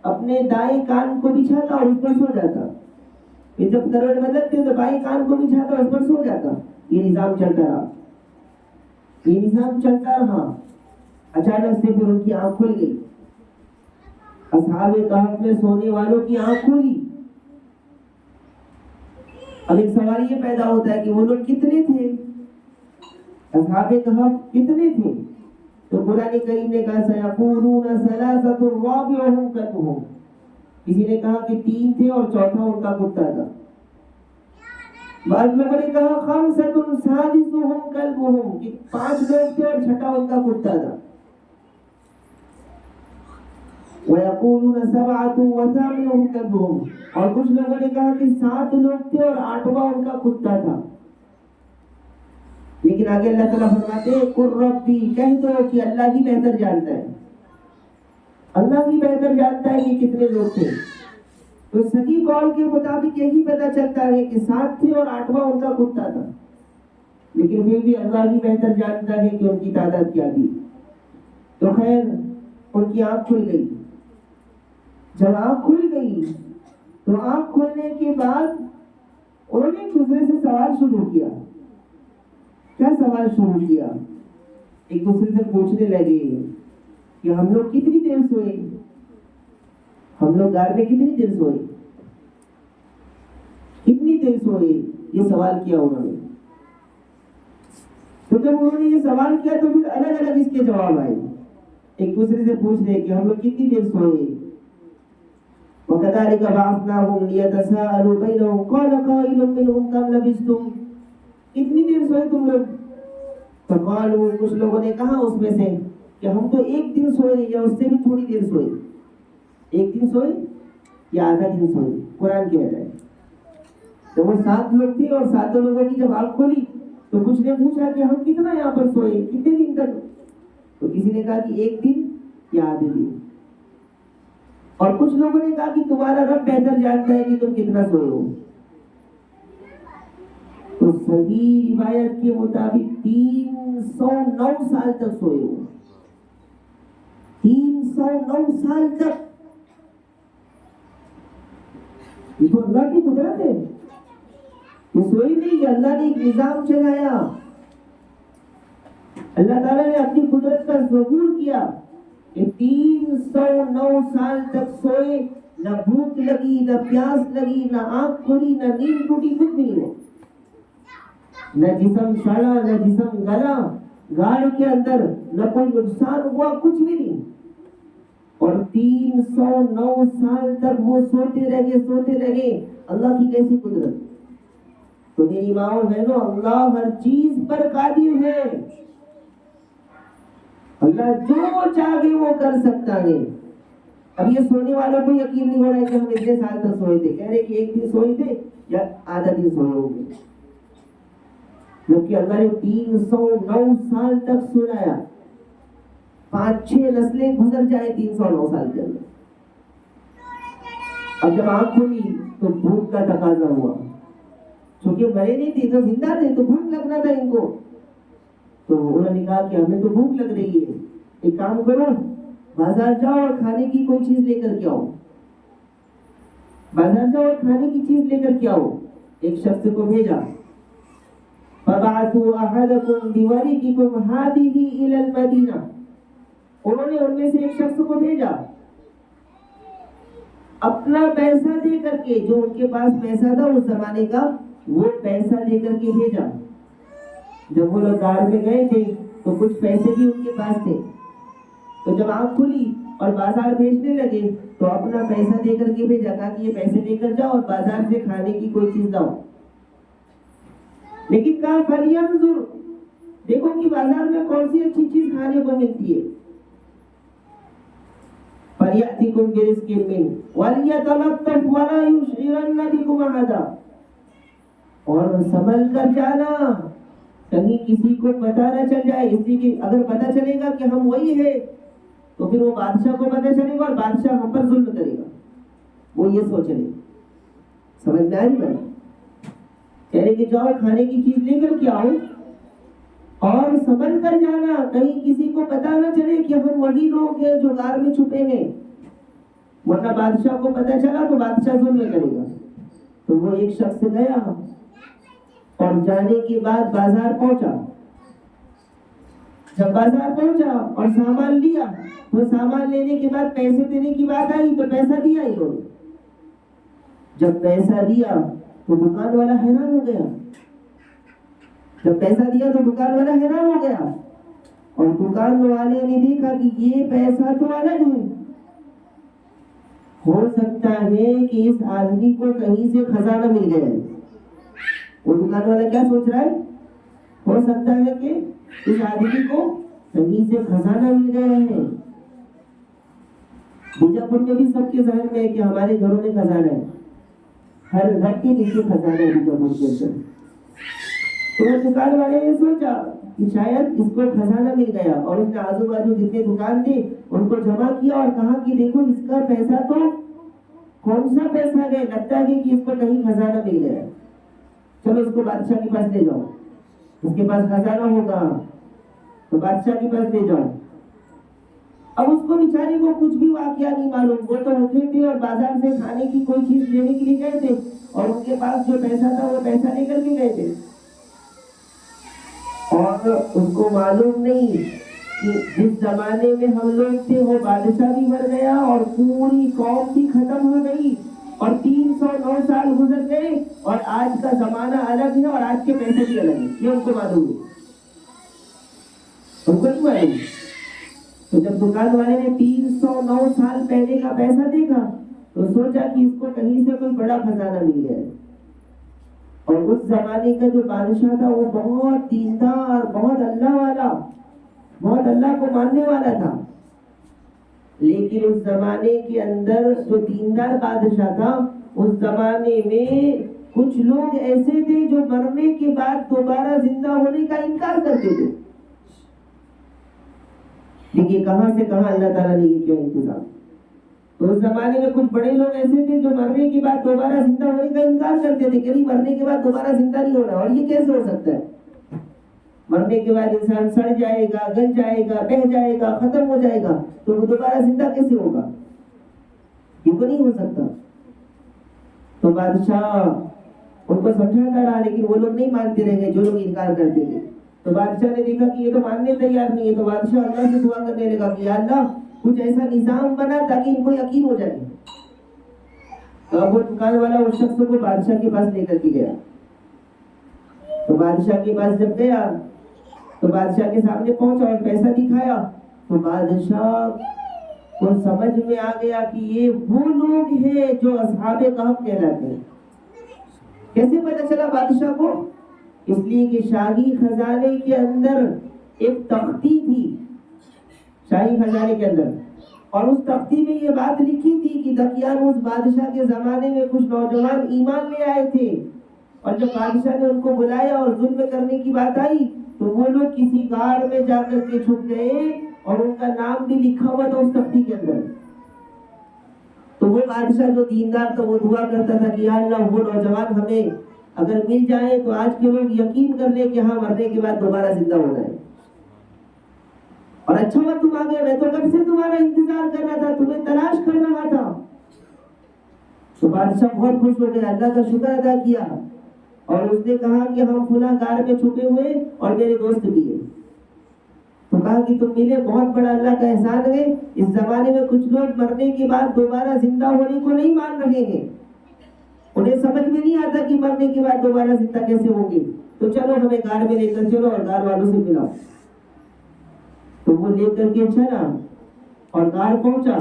اپنے دائیں کان کو بچھاتا اور اس پر سو جاتا، پھر جب کروٹ بدلتے تو بائیں کان کو بچھاتا اور اس پر سو جاتا. یہ نظام چلتا رہا، یہ نظام چلتا رہا. اچانک سے پھر ان کی آنکھ کھل گئی. اصحاب کہف میں سونے والوں کی آنکھ کھلی. اب ایک سوال یہ پیدا ہوتا ہے کہ وہ لوگ کتنے تھے، اصحاب کہف کتنے تھے؟ تو قرآن کریم نے کہا سیقولون ثلاثۃ رابعهم کلبهم. کسی نے کہا کہ 3 تھے اور چوتھا ان کا کتا تھا. بعض لوگوں نے کہا خمسۃ سادسهم کلبهم کہ 5 لوگ تھے اور چھٹا ان کا کتا تھا. وَيَقُولُونَ سَبْعَةٌ وَثَامِنُهُمْ كَلْبُهُمْ اور کچھ لوگوں نے کہا کہ 7 لوگ تھے اور 8واں ان کا کتا تھا. لیکن آگے اللہ تعالیٰ فرماتے ہیں قُلْ رَبِّي کہہ دو کہ اللہ ہی بہتر جانتا ہے، اللہ ہی بہتر جانتا ہے کہ کتنے لوگ تھے. تو صحیح قول کے مطابق یہی پتہ چلتا ہے کہ 7 تھے اور 8واں ان کا کتا تھا. لیکن پھر بھی اللہ ہی بہتر جانتا ہے کہ ان کی تعداد کیا تھی. تو خیر ان کی آنکھ کھل گئی. جب آنکھ کھل گئی تو آنکھ کھلنے کے بعد انہوں نے ایک دوسرے سے سوال شروع کیا. کیا سوال شروع کیا؟ ایک دوسرے سے پوچھنے لگے کہ ہم لوگ کتنی دیر سوئے، ہم لوگ گھر میں کتنی دیر سوئے، کتنی دیر سوئے. یہ سوال کیا انہوں نے. تو جب انہوں نے یہ سوال کیا تو پھر الگ الگ اس کے جواب آئے. ایک دوسرے سے پوچھ رہے کہ ہم لوگ کتنی دیر سوئے. وَكَذَلِكَ بَعَثْنَاهُمْ لِيَتَسَاءَلُوا بَيْنَهُمْ قَالَ قَائِلٌ مِّنْهُمْ كَمْ لَبِثْتُمْ کتنی دیر سوئے تم لوگ. فقالوا کچھ لوگوں نے کہا اس میں سے کہ ہم تو 1 دن سوئے یا اس سے بھی تھوڑی دیر سوئے. 1 دن سوئے یا آدھا دن سوئے. قرآن کہہ رہا ہے. تو وہ 7 لوگ تھے اور 7 لوگوں کی جب آنکھ کھلی تو کچھ نے پوچھا کہ ہم کتنا یہاں پر سوئے، کتنے دن تک. تو کسی نے کہا کہ 1 دن یا آدھے دن. اور کچھ لوگوں نے کہا کہ تمہارا رب بہتر جانتا ہے کہ تم کتنا سوئے ہو. تو صحیح روایت کے مطابق 309 سال تک سوئے ہو. 309 سال تک. یہ تو اللہ کی قدرت ہے. یہ سوئی نہیں کہ اللہ نے ایک نظام چلایا. اللہ تعالیٰ نے اپنی قدرت کا ظہور کیا کہ 309 سال تک سوئے. نہ بھوک لگی، نہ پیاس لگی، نہ آنکھ کھلی، نہ نیند ٹوٹی، کچھ بھی نہیں ہو. نہ جسم سڑا، نہ جسم گلا گاڑ کے اندر، نہ کوئی نقصان ہوا، کچھ بھی نہیں. اور 309 سال تک وہ سوتے رہے. اللہ کی کیسی قدرت. تو میری ماں اور بہنوں، اللہ ہر چیز پر قادر ہے. اللہ جو چاہے وہ کر سکتا ہے. اب یہ سونے والوں کو یقین نہیں ہو رہا ہے کہ ہم اتنے سال تک سوئے تھے. کہہ رہے کہ 1 دن سوئے تھے یا آدھا دن سوئے ہوں گے. جبکہ اللہ نے 309 سال تک سنایا. 5-6 نسلیں گزر جائیں 309 سال کے اندر. اب جب آنکھ کھلی تو بھوک کا تقاضا ہوا. چونکہ مرے نہیں تھے تو زندہ تھے تو بھوک لگنا تھا ان کو. تو انہوں نے کہا کہ ہمیں تو بھوک لگ رہی ہے، ایک کام کرو بازار جاؤ اور کھانے کی کوئی چیز لے کر کے آؤ. بازار جاؤ اور کھانے کی چیز لے کر کے آؤ. ایک شخص کو بھیجا. فَبَعَثُوا أَحَدَكُمْ بِوَرِقِكُمْ هَٰذِهِ إِلَى الْمَدِينَةِ انہوں نے ان میں سے ایک شخص کو بھیجا اپنا پیسہ دے کر کے. جو ان کے پاس پیسہ تھا اس زمانے کا وہ پیسہ دے کر کے بھیجا. جب وہ لوگ گاڑ میں گئے تھے تو کچھ پیسے بھی ان کے پاس تھے. تو جب آنکھ کھلی اور بازار بھیجنے لگے تو اپنا پیسہ دے کر کے بھیجا. کہا کہ یہ پیسے لے کر جاؤ اور بازار سے کھانے کی کوئی چیز لاؤ. لیکن کہا فَلْيَنْظُرْ دیکھو کہ بازار میں کون سی اچھی چیز کھانے کو ملتی ہے. فَلْيَأْتِكُمْ بِرِزْقٍ مِّنْهُ وَلْيَتَلَطَّفْ وَلَا يُشْعِرَنَّ بِكُمْ أَحَدًا اور سنبھل کر جانا، کہیں کسی کو پتہ نہ چل جائے. اس لیے کہ اگر پتہ چلے گا کہ ہم وہی ہیں تو پھر وہ بادشاہ کو پتہ چلے گا اور بادشاہ ہم پر ظلم کرے گا. وہ یہ سوچ رہے. سمجھ میں آئی بات. کہہ رہے کہ جاؤ کھانے کی چیز لے کر کے آؤ اور سنبھل کر جانا، کہیں کسی کو پتا نہ چلے کہ ہم وہی لوگ ہیں جو غار میں چھپے ہیں، ورنہ بادشاہ کو پتا چلا تو بادشاہ ظلم کرے گا۔ تو وہ ایک شخص گیا اور جانے کے بعد بازار پہنچا۔ جب بازار پہنچا اور سامان لیا، وہ سامان لینے کے بعد پیسے دینے کی بات آئی تو پیسہ دیا انہوں نے۔ جب پیسہ دیا تو دکان والا حیران ہو گیا، جب پیسہ دیا تو دکان والا حیران ہو گیا، اور دکان والے نے دیکھا کہ یہ پیسہ تو الگ ہے، ہو سکتا ہے کہ اس آدمی کو کہیں سے خزانہ مل گیا ہے۔ وہ دکان والا کیا سوچ رہا ہے؟ ہو سکتا ہے کہ اس آدمی کو کہیں سے خزانہ مل گیا ہے۔ بیجاپور میں بھی سب کے ذہن میں ہے کہ ہمارے گھروں میں خزانہ ہے، ہر گھر کے نیچے خزانہ ہے بیجاپور کے اندر۔ تو وہ دکان والے نے سوچا کہ شاید اس کو خزانہ مل گیا، اور اس نے آزو بازو جتنے دکان تھے ان کو جمع کیا اور کہا کہ دیکھو اس کا پیسہ تو کون سا پیسہ ہے، لگتا ہے کہ اس کو کہیں خزانہ مل گیا، چلو اس کو بادشاہ کے پاس لے جاؤ، اس کے پاس خزانہ ہوگا تو بادشاہ کے پاس لے جاؤ۔ اب اس کو بیچارے کو کچھ بھی واقعہ نہیں معلوم، وہ تو اٹھے تھے اور بازار سے کھانے کی کوئی چیز لینے کے لیے گئے تھے، اور ان کے پاس جو پیسہ تھا وہ پیسہ لے کر کے گئے تھے، اور اس کو معلوم نہیں کہ جس زمانے میں ہم لوگ تھے وہ بادشاہ بھی مر گیا اور پوری قوم بھی ختم ہو گئی، اور 309 سال گزر گئے، اور آج کا زمانہ الگ ہے اور آج کے پیسے بھی الگ ہیں، یہ ان کو معلوم ہے، ان کو نہیں معلوم۔ تو جب دکان والے نے 309 سال پہلے کا پیسہ دیکھا تو سوچا کہ اس کو کہیں سے کوئی بڑا خزانہ مل گیا ہے، اور اس زمانے کا جو بادشاہ تھا وہ بہت دیندار، بہت اللہ والا، بہت اللہ کو ماننے والا تھا، لیکن اس زمانے کے اندر جو دیندار بادشاہ تھا، اس زمانے میں کچھ لوگ ایسے تھے جو مرنے کے بعد دوبارہ زندہ ہونے کا انکار کرتے تھے۔ دیکھیے کہاں سے کہاں اللہ تعالیٰ نے یہ کیا انتظام۔ تو اس زمانے میں کچھ بڑے لوگ ایسے تھے جو مرنے کے بعد دوبارہ زندہ ہونے کا انکار کرتے تھے کہ نہیں، مرنے کے بعد دوبارہ زندہ نہیں ہونا، اور یہ کیسے ہو سکتا ہے؟ مرنے کے بعد انسان سڑ جائے گا، گل جائے گا، بہہ جائے گا، ختم ہو جائے گا، تو وہ دوبارہ زندہ کیسے ہوگا؟ یہ تو نہیں ہو سکتا۔ تو بادشاہ ان کو سمجھاتا رہا، لیکن وہ لوگ نہیں مانتے رہ گئے جو لوگ انکار کرتے تھے۔ تو بادشاہ نے دیکھا کہ یہ تو ماننے تیار نہیں ہے، تو بادشاہ اللہ سے دعا کرنے لگا کہ یا اللہ کچھ ایسا نظام بنا تاکہ ان کو یقین ہو جائے۔ تو اب وہ دکان والا اس شخص کو بادشاہ کے پاس لے کر کے گیا۔ تو بادشاہ کے پاس جب گیا تو بادشاہ کے سامنے پہنچا اور پیسہ دکھایا، تو بادشاہ کو سمجھ میں آ گیا کہ یہ وہ لوگ ہیں جو اصحاب کہف کہلاتے ہیں۔ کیسے پتہ چلا بادشاہ کو؟ اس لیے کہ شاہی خزانے کے اندر ایک تختی تھی، شاہی خزانے کے اندر، اور اس تختی میں یہ بات لکھی تھی کہ دقیانوس بادشاہ کے زمانے میں کچھ نوجوان ایمان لے آئے تھے، اور جب بادشاہ نے ان کو بلایا اور ظلم کرنے کی بات آئی تو وہ لوگ کسی غار میں جا کر کے چھپ گئے، اور ان کا نام بھی لکھا ہوا تھا اس تختی کے اندر۔ تو وہ بادشاہ جو دیندار تھا وہ دعا کرتا تھا کہ یا اللہ وہ نوجوان ہمیں اگر مل جائے تو آج کے لوگ یقین کر لیں کہ ہاں مرنے کے بعد دوبارہ زندہ ہونا ہے، اور اچھا ہوا تم آ گئے، میں تو کب سے تمہارا انتظار کر رہا تھا، تمہیں تلاش کر رہا تھا۔ تو بادشاہ بہت خوش ہو گیا، اللہ کا شکر ادا کیا، اور اس نے کہا کہ ہم فلاں غار میں چھپے ہوئے اور میرے دوست بھی ہیں۔ تو کہا کہ تم ملے، بہت بڑا اللہ کا احسان ہے، اس زمانے میں کچھ لوگ مرنے کے بعد دوبارہ زندہ ہونے کو نہیں مان رہے ہیں، انہیں سمجھ میں نہیں آتا کہ مرنے کے بعد دوبارہ زندہ کیسے ہوں گے، تو چلو ہمیں غار میں لے کر چلو اور غار والوں سے ملاؤ۔ تو وہ لے کر کے چلا اور غار پہنچا،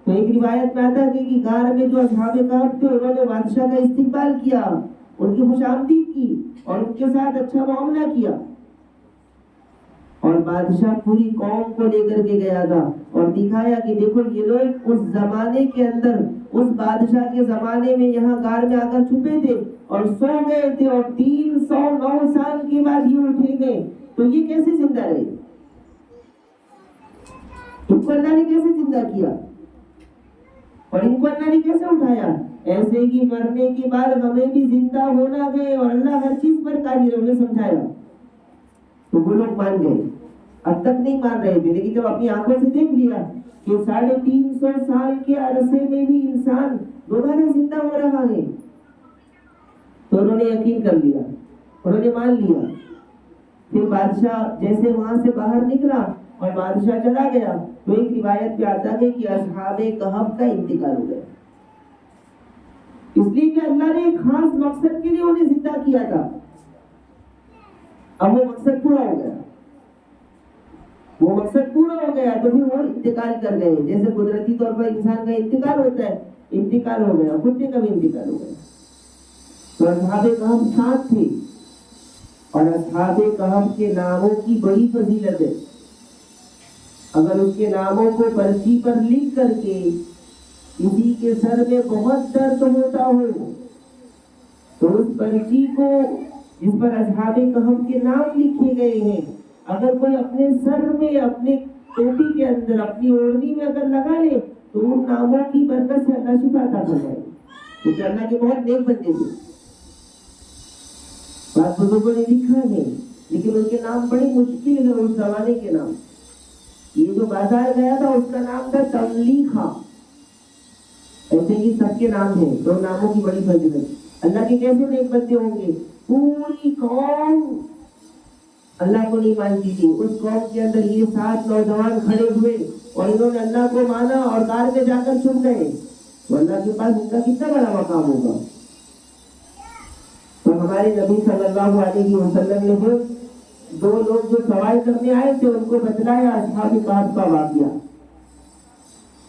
تو ایک روایت میں آتا ہے کہ غار میں جو اصحاب کہف تھے انہوں نے بادشاہ کا استقبال کیا، ان کی خوش آمدید کی اور ان کے ساتھ اچھا معاملہ کیا، اور بادشاہ پوری قوم کو لے کر کے گیا تھا اور دکھایا کہ دیکھو یہ لوگ اس زمانے کے اندر، اس بادشاہ کے زمانے میں یہاں غار میں آ کر چھپے تھے اور سو گئے تھے، اور 309 سال کے بعد یہ اٹھے گئے، تو یہ کیسے زندہ رہے؟ ان کو اللہ نے کیسے زندہ کیا اور ان کو اللہ نے کیسے اٹھایا؟ ایسے ہی مرنے کے بعد ہمیں بھی زندہ ہونا ہے، اور اللہ ہر چیز پر قادر ہے، انہیں سمجھایا۔ تو وہ لوگ مان گئے. اب تک نہیں مان رہے تھے، لیکن جب اپنی آنکھوں سے دیکھ لیا کہ 350 سال کے عرصے میں بھی انسان دوبارہ زندہ ہو رہا ہے، تو انہوں نے یقین کر لیا، انہوں نے مان لیا. پھر بادشاہ جیسے وہاں سے باہر نکلا اور بادشاہ چلا گیا، تو ایک روایت پہ آتا ہے کہ اصحاب کہف کا انتقال ہو گیا، اس لیے کہ اللہ نے ایک خاص مقصد کے لیے انہیں زندہ کیا تھا. اب وہ مقصد پورا ہو گیا، وہ مقصد پورا ہو گیا تو پھر وہ انتقال کر گئے. جیسے قدرتی طور پر انسان کا انتقال ہوتا ہے، انتقال ہو گیا، کتے کا بھی انتقال ہو گیا. تو اصحاب کہف ساتھ تھے، اور اصحاب کہف کے ناموں کی بڑی فضیلت ہے. اگر اس کے ناموں کو پرچی پر لکھ کر کے کسی کے سر میں بہت درد ہوتا ہو تو اس پرچی کو جس پر اصحاب کہف کے نام لکھے گئے ہیں، اگر کوئی اپنے سر میں، اپنے ٹوپی کے اندر، اپنی اوڑھنی میں اگر لگا لے تو ان ناموں کی برکت سے اللہ شفا عطا فرمائے، کیونکہ اللہ کے بہت نیک بندے تھے. بعض بزرگوں نے لکھا ہے، لیکن ان کے نام بڑے مشکل ہے اس زمانے کے نام. یہ جو بازار گیا تھا اس کا نام تھا تملیخا. ایسے ہی سب کے نام ہیں، دو ناموں کی بڑی فضیلت. اللہ کے کیسے نیک بندے ہوں گے؟ پوری قوم اللہ کو نہیں مانتی تھی، اس قوم کے اندر یہ 7 نوجوان کھڑے ہوئے اور انہوں نے اللہ کو مانا اور کار میں جا کر چھپ گئے، تو اللہ کے پاس ان کا کتنا بڑا مقام ہوگا. تو ہمارے نبی صلی اللہ علیہ وسلم نے جو 2 لوگ جو سوال کرنے آئے تھے ان کو بتلایا اصحاب کہف کا واقعہ.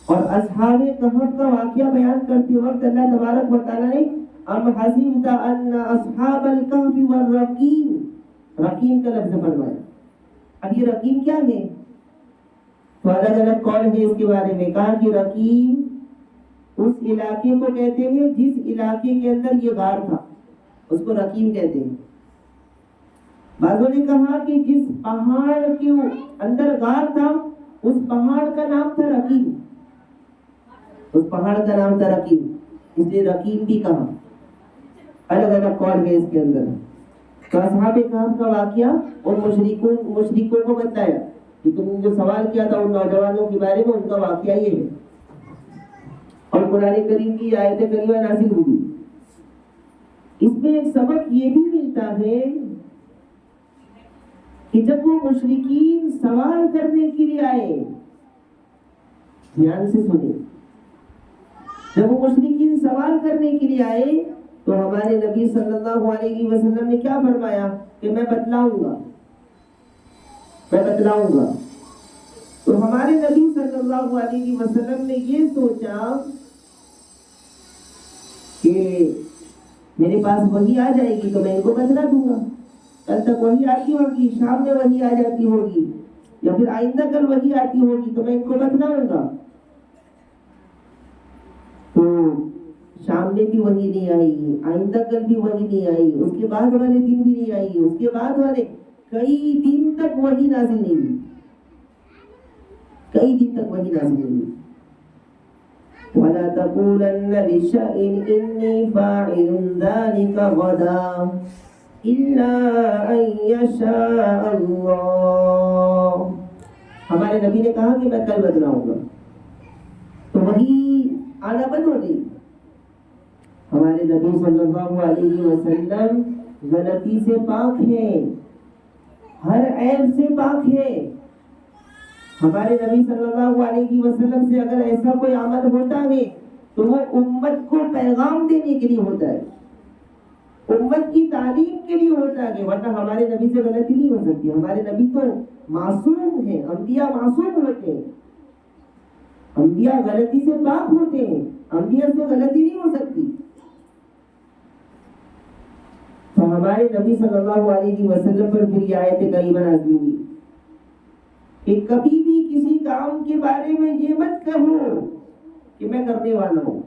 اور اصحاب کہف کا واقعہ بیان کرتے وقت اللہ تبارک و تعالیٰ نے ام حسبت ان اصحاب الکہف والرقیم، رقیم کا لفظ فرمایا. اب یہ رقیم کیا ہے؟ تو الگ الگ قول ہے اس کے بارے میں. کہا کہ رقیم اس علاقے کو کہتے ہیں جس علاقے کے اندر یہ غار تھا، اس کو رقیم کہتے ہیں. بعضوں نے کہا کہ جس پہاڑ کے اندر غار تھا اس پہاڑ کا نام تھا رقیم، اس پہاڑ کا نام تھا رقیم، اس لیے رقیم بھی کہا. الگ الگ قول ہے اس کے اندر. تو اصحاب کہف کا واقعہ اور مشرکوں کو بتایا کہ تم نے جو سوال کیا تھا ان نوجوانوں کے بارے میں، ان کا واقعہ یہ ہے. اور قرآن کریم کی آیت کریمہ نازل ہوئی. اس میں ایک سبق یہ بھی ملتا ہے کہ جب وہ مشرکین سوال کرنے کے لیے آئے، دھیان سے سنیں، جب وہ مشرکین سوال کرنے کے لیے آئے تو ہمارے نبی صلی اللہ علیہ وسلم نے کیا فرمایا کہ میں بتلاؤں گا، میں بتلاؤں گا. تو ہمارے نبی صلی اللہ علیہ وسلم نے یہ سوچا کہ میرے پاس وحی آ جائے گی تو میں ان کو بتلا دوں گا. کل تک وحی آتی ہوگی، شام میں وحی آ جاتی ہوگی، یا پھر آئندہ کل وحی آتی ہوگی تو میں ان کو بتلاؤں گا. تو شام میں بھی وحی نہیں آئی، آئندہ کل بھی وحی نہیں آئی، اس کے بعد والے دن بھی نہیں آئی، اس کے بعد والے کئی دن تک وحی نازل نہیں ہوئی، کئی دن تک وحی نازل نہیں ہوئی. وَلَا تَقُولَنَّ لِشَيْءٍ إِنِّي فَاعِلٌ ذَلِكَ غَدًا إِلَّا أَن يَشَاءَ اللَّهُ. ہمارے نبی نے کہا کہ میں کل بتلاؤں گا، تو وحی آنا بند ہو گئی. ہمارے نبی صلی اللہ علیہ وسلم غلطی سے پاک ہے، ہر عیب سے پاک ہے. ہمارے نبی صلی اللہ علیہ وسلم سے اگر ایسا کوئی عمل ہوتا ہے تو وہ امت کو پیغام دینے کے لیے ہوتا ہے، امت کی تعلیم کے لیے ہوتا ہے، ورنہ ہمارے نبی سے غلطی نہیں ہو سکتی. ہمارے نبی تو معصوم ہیں، انبیاء معصوم ہوتے ہیں، انبیاء غلطی سے پاک ہوتے ہیں، انبیاء سے غلطی نہیں ہو سکتی. تو ہمارے نبی صلی اللہ علیہ وسلم پر پھر یہ آیت کریمہ نازل ہوئی کہ کبھی بھی کسی کام کے بارے میں یہ مت کہو کہ میں کرنے والا ہوں،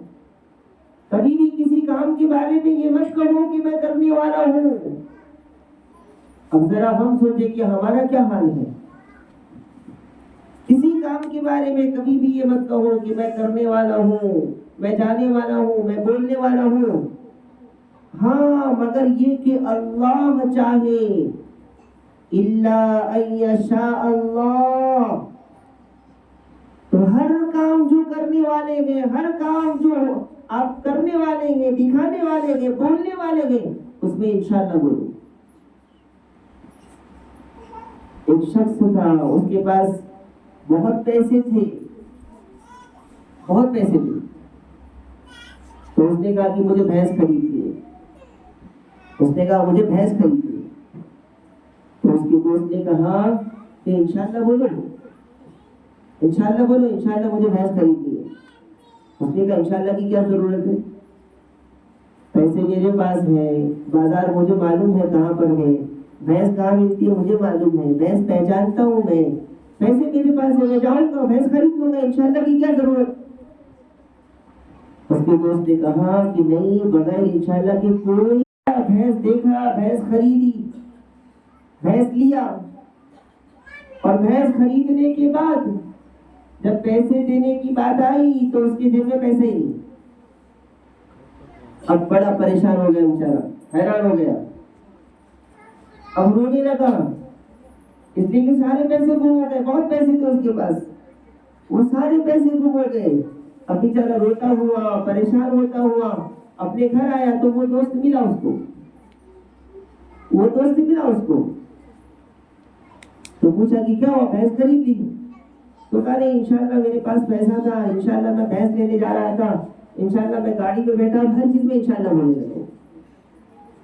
کبھی بھی کسی کام کے بارے میں یہ مت کہو کہ میں کرنے والا ہوں. اب ذرا ہم سوچیں کہ ہمارا کیا حال ہے. کسی کام کے بارے میں کبھی بھی یہ مت کہو کہ میں کرنے والا ہوں، میں جانے والا ہوں، میں بولنے والا ہوں. ہاں مگر یہ کہ اللہ چاہے الا ان یشاء اللہ. تو ہر کام جو کرنے والے ہیں، ہر کام جو آپ کرنے والے ہیں، دکھانے والے ہیں، بولنے والے ہیں، اس میں انشاءاللہ بولو. ایک شخص تھا، اس کے پاس بہت پیسے تھے، بہت پیسے تھے. تو اس نے کہا کہ مجھے بھینس خریدنی ہے. اس نے کہا مجھے بھینس خریدنی ہے. تو اس کے دوست نے کہا کہ انشاءاللہ بولو، انشاءاللہ بولو، انشاءاللہ مجھے بھینس خریدنی ہے. اس نے کہا انشاءاللہ کی کیا ضرورت ہے، پیسے میرے پاس ہے، بازار مجھے معلوم ہے کہاں پر ہے، بھینس کہاں ملتی ہے مجھے معلوم ہے، بھینس پہچانتا ہوں میں، پیسے میرے پاس ہے، میں جاؤں گا بھینس خرید لوں گا، انشاءاللہ کی کیا ضرورت. اس کے دوست نے کہا کہ نہیں، بغیر انشاءاللہ کے کوئی. بھینس دیکھا، بھینس خریدی، بھینس لیا، اور بھینس خریدنے کے بعد جب پیسے دینے کی بات آئی تو اس کے جیب میں پیسے ہی نہیں. اب بڑا پریشان ہو گیا بیچارہ، حیران ہو گیا. اب رونے لگا، اس لیے کہ سارے پیسے گم ہو گئے، بہت پیسے تھے اس کے پاس، وہ سارے پیسے گم ہو گئے. اب بیچارہ روتا ہوا، پریشان ہوتا ہوا اپنے گھر آیا تو وہ دوست ملا اس کو، تو پوچھا کہ کیا ہوا، بھینس خرید لی؟ تو کہا نہیں، انشاءاللہ میرے پاس پیسہ تھا، انشاءاللہ میں بھینس لینے جا رہا تھا، انشاءاللہ میں گاڑی پہ بیٹھا، ہر چیز میں انشاءاللہ بولنے لگا.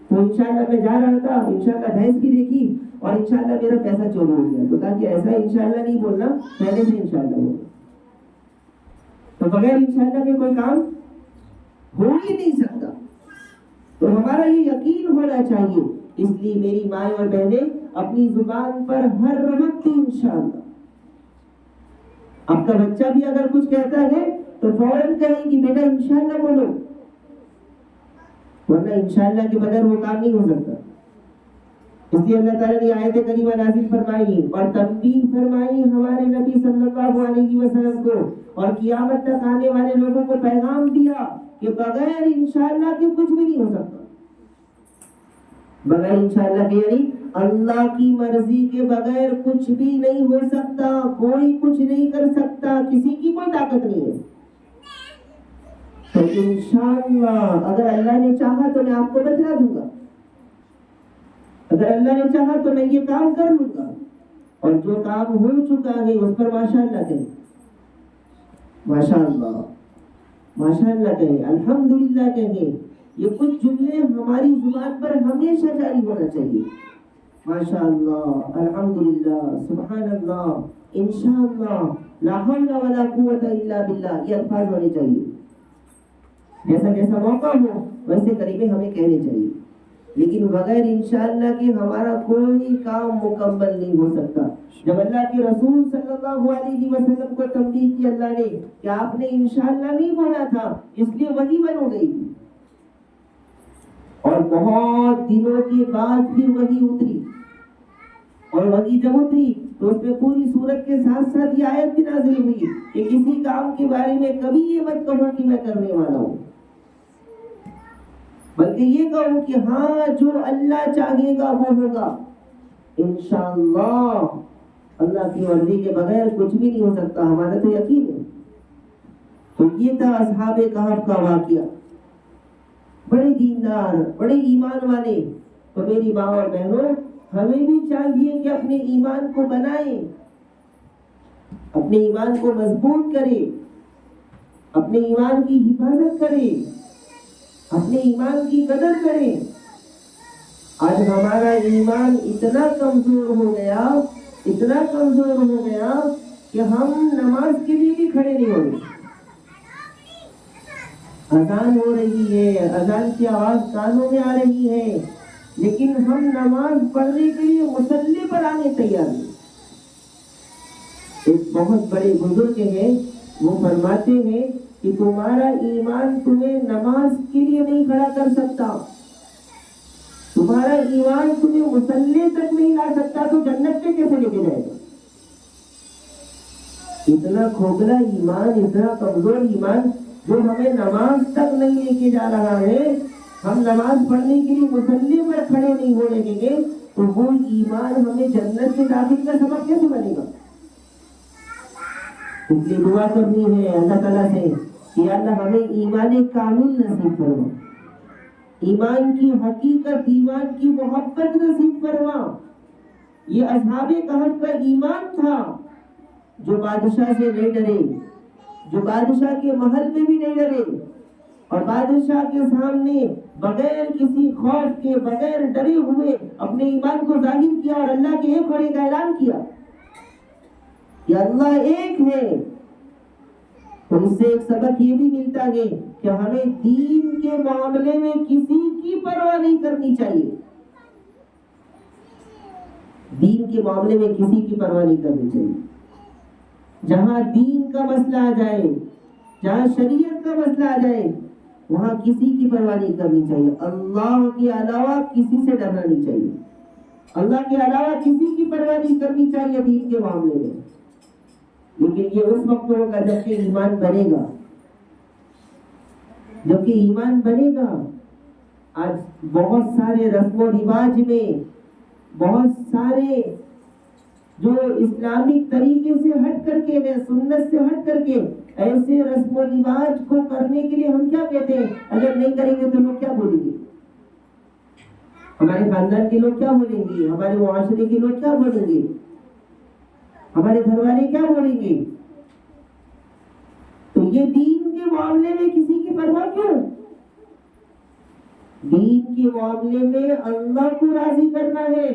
تو انشاءاللہ میں جا رہا تھا، انشاءاللہ بھینس بھی دیکھی، اور انشاءاللہ میرا پیسہ چوری ہو گیا. تو کہا کہ ایسا انشاءاللہ نہیں بولنا، پہلے سے انشاءاللہ بولنا. تو بغیر انشاءاللہ کے کوئی کام ہو ہی نہیں سکتا. تو ہمارا یہ یقین ہونا چاہیے. اس لیے میری مائیں اور بہنیں اپنی زبان پر ہر وقت انشاءاللہ. آپ کا بچہ بھی اگر کچھ کہتا ہے تو فوراً کہیں کہ بیٹا انشاءاللہ بولو، ورنہ انشاءاللہ کے بغیر وہ کام نہیں ہو سکتا. اس لیے اللہ تعالیٰ نے آیت کریمہ نازل فرمائی اور تنبیہ فرمائی ہمارے نبی صلی اللہ علیہ وسلم کو، اور قیامت تک آنے والے لوگوں کو پیغام دیا کہ بغیر انشاءاللہ کے کچھ بھی نہیں ہو سکتا. بغیر انشاءاللہ کے یعنی اللہ کی مرضی کے بغیر کچھ بھی نہیں ہو سکتا، کوئی کچھ نہیں کر سکتا، کسی کی کوئی طاقت نہیں ہے. تو انشاءاللہ اگر اللہ نے چاہا تو میں آپ کو بتلا دوں گا، اگر اللہ نے چاہا تو میں یہ کام کر لوں گا. اور جو کام ہو چکا ہے اس پر ماشاءاللہ کہیں، ماشاءاللہ، ماشاءاللہ کہیں، الحمدللہ کہیں. یہ کچھ جملے ہماری زبان پر ہمیشہ جاری ہونا چاہیے. ماشاءاللہ، الحمدللہ، سبحان اللہ، انشاءاللہ، لا حول ولا قوت الا باللہ، یہ الفاظ ہونے چاہیے. جیسا جیسا موقع ہو ویسے کریمیں ہمیں کہنے چاہیے. لیکن بغیر انشاءاللہ کے ہمارا کوئی کام مکمل نہیں ہو سکتا. جب اللہ کے رسول صلی اللہ علیہ وسلم کو تنبیہ کی اللہ نے کہ آپ نے انشاءاللہ نہیں بولا تھا، اس لیے وحی بند ہو گئی تھی، اور بہت دنوں کے بعد پھر وحی اتری. اور وحی جب اتری تو اس میں پوری سورت کے ساتھ ساتھ یہ آیت بھی نازل ہوئی کہ کسی کام کے بارے میں کبھی یہ مت کہو کہ میں کرنے والا ہوں، بلکہ یہ کہو کہ ہاں جو اللہ چاہے گا وہ ہوگا. انشاءاللہ اللہ کی مرضی کے بغیر کچھ بھی نہیں ہو سکتا، ہمارا تو یقین ہے. تو یہ تھا اصحاب کہف کا واقعہ. بڑے دیندار، بڑے ایمان والے. تو میری ماں اور بہنوں، ہمیں بھی چاہیے کہ اپنے ایمان کو بنائیں، اپنے ایمان کو مضبوط کریں، اپنے ایمان کی حفاظت کریں، اپنے ایمان کی قدر کریں. آج ہمارا ایمان اتنا کمزور ہو گیا، اتنا کمزور ہو گیا کہ ہم نماز کے لیے بھی کھڑے نہیں ہو رہے. اذان ہو رہی ہے، اذان کی آواز کانوں میں آ رہی ہے، لیکن ہم نماز پڑھنے کے لیے مصلی پر آنے تیار نہیں. ایک بہت بڑے بزرگ ہیں، وہ فرماتے ہیں کہ تمہارا ایمان تمہیں نماز کے لیے نہیں کھڑا کر سکتا، تمہارا ایمان تمہیں مصلی تک نہیں لا سکتا، تو جنت پہ کیسے لے کے جائے گا؟ اتنا کھوکھلا ایمان، اتنا کمزور ایمان جو ہمیں نماز تک نہیں لے کے جا رہا ہے، ہم نماز پڑھنے کے لیے مصلی پر کھڑے نہیں ہو رہے گے تو وہ ایمان ہمیں جنت میں داخل کا سبب کیسے بنے گا؟ اس لیے دعا کرنی ہے اللہ تعالیٰ سے کہ اللہ ہمیں ایمان کامل نصیب فرما، ایمان کی حقیقت، ایمان کی محبت نصیب فرما۔ یہ اصحاب کہف کا ایمان تھا جو بادشاہ سے نہیں ڈرے، جو بادشاہ کے محل میں بھی نہیں ڈرے، اور بادشاہ کے سامنے بغیر کسی خوف کے، بغیر ڈرے ہوئے اپنے ایمان کو ظاہر کیا اور اللہ کے ایک ہونے کا اعلان کیا کہ اللہ ایک ہے۔ تو اس سے ایک سبق یہ بھی ملتا ہے کہ ہمیں دین کے معاملے میں کسی کی پرواہ نہیں کرنی چاہیے، دین کے معاملے میں کسی کی پرواہ نہیں کرنی چاہیے۔ جہاں دین کا مسئلہ آ جائے، جہاں شریعت کا مسئلہ آ جائے، وہاں کسی کی پرواہ نہیں کرنی چاہیے۔ اللہ کے علاوہ کسی سے ڈرنا نہیں چاہیے، اللہ کے علاوہ کسی کی پرواہ نہیں کرنی چاہیے دین کے معاملے میں۔ لیکن یہ اس وقت ہوگا جب کہ ایمان بنے گا، جب کہ ایمان بنے گا۔ آج بہت سارے رسم و رواج میں، بہت سارے جو اسلامک طریقے سے ہٹ کر کے، سنت سے ہٹ کر کے ایسے رسم و رواج کو کرنے کے لیے ہم کیا کہتے ہیں؟ اگر نہیں کریں گے تو لوگ کیا بولیں گے؟ ہمارے خاندان کے لوگ کیا بولیں گے؟ ہمارے معاشرے کے لوگ کیا بولیں گے؟ ہمارے گھر والے کیا بولیں گے؟ تو یہ دین کے معاملے میں کسی کی پرواہ کیوں؟ دین کے معاملے میں اللہ کو راضی کرنا ہے۔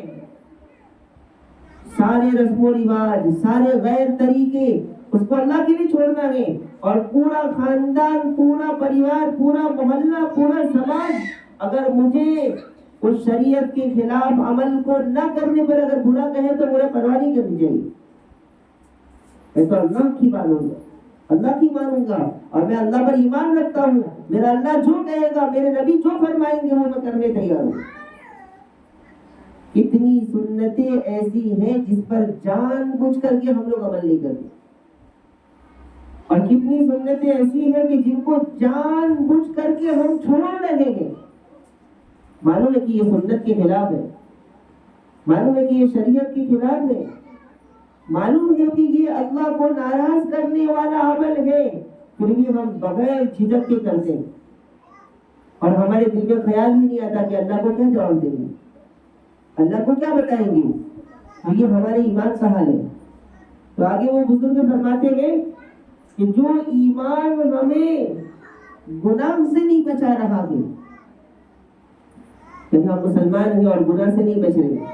سارے رسم و رواج، سارے غیر طریقے اس کو اللہ کے لیے چھوڑنا ہے، اور پورا خاندان، پورا پریوار، پورا محلہ، پورا سماج اگر مجھے اس شریعت کے خلاف عمل کو نہ کرنے پر اگر برا کہے تو مجھے پرواہ نہیں کرنی چاہیے۔ میں تو اللہ کی مانوں گا، اللہ کی مانوں گا، اور میں اللہ پر ایمان رکھتا ہوں۔ میرا اللہ جو کہے گا، میرے نبی جو فرمائیں گے وہ میں کرنے تیار ہوں۔ کتنی سنتیں ایسی ہیں جس پر جان بوجھ کر کے ہم لوگ عمل نہیں کرتے، اور کتنی سنتیں ایسی ہیں کہ جن کو جان بوجھ کر کے ہم چھوڑ رہے ہیں۔ معلوم ہے کہ یہ سنت کے خلاف ہے، معلوم ہے کہ یہ شریعت کے خلاف ہے، معلوم ہے کہ یہ اللہ کو ناراض کرنے والا عمل ہے، پھر بھی ہم بغیر جھجک کے کرتے ہیں، اور ہمارے دل میں خیال ہی نہیں آتا کہ اللہ کو کیا جواب دیں گے، اللہ کو کیا بتائیں گے۔ تو یہ ہمارے ایمان کا حال ہے۔ تو آگے وہ بزرگ فرماتے ہیں کہ جو ایمان ہمیں گناہ سے نہیں بچا رہا ہے، کیونکہ ہم مسلمان ہیں اور گناہ سے نہیں بچ رہے،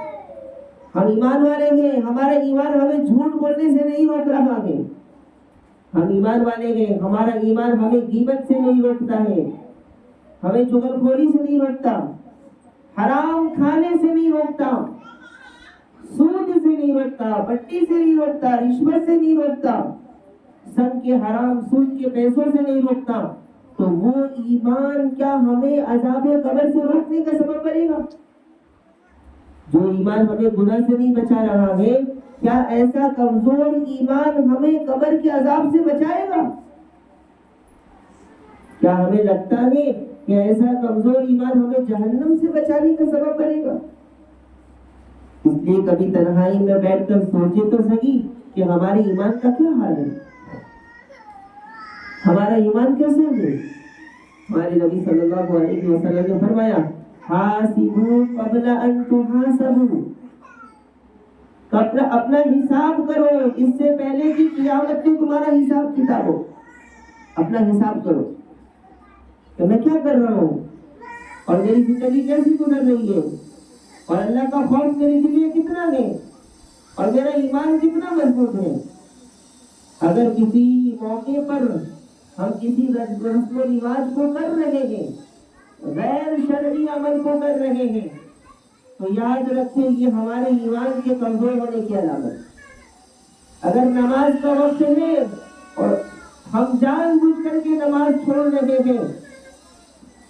ہم ایمان والے ہیں، ہمارا ایمان ہمیں جھوٹ بولنے سے نہیں روک رہا ہے، ہم ایمان والے ہیں، ہمارا ایمان ہمیں غیبت سے نہیں روکتا ہے، ہمیں چغلخوری سے نہیں روکتا، حرام کھانے سے نہیں روکتا، سود سے نہیں روکتا، پٹی سے نہیں روکتا، رشوت سے نہیں روکتا، سب کے حرام سود کے پیسوں سے نہیں روکتا، تو وہ ایمان کیا ہمیں عذاب قبر سے روکنے کا سبب بنے گا؟ جو ایمان ہمیں گناہ سے نہیں بچا رہا ہے، کیا ایسا کمزور ایمان ہمیں قبر کے عذاب سے بچائے گا؟ کیا ہمیں لگتا ہے کہ ایسا کمزور ایمان ہمیں جہنم سے بچانے کا سبب بنے گا؟ اس لیے کبھی تنہائی میں بیٹھ کر سوچے تو صحیح کہ ہمارے ایمان کا کیا حال ہے، ہمارا ایمان کیسا ہے۔ ہمارے نبی صلی اللہ علیہ وسلم نے فرمایا حاسبوا قبل ان تحاسبوا، اپنا حساب کرو اس سے پہلے کہ قیامت میں تمہارا حساب کتاب ہو۔ اپنا حساب کرو کہ میں کیا کر رہا ہوں، اور میری زندگی کیسی گزر رہی ہے، اور اللہ کا خوف میری دل میں کتنا ہے، اور میرا ایمان کتنا مضبوط ہے۔ اگر کسی موقع پر ہم کسی رسم و رواج کو کر رہے ہیں، غیر شرعی عمل کو کر رہے ہیں، تو یاد رکھیں یہ ہمارے ایمان کے کمزور ہونے کی علامت۔ اگر نماز کا وقت ہے اور ہم جان بوجھ کر کے نماز چھوڑ رہے ہیں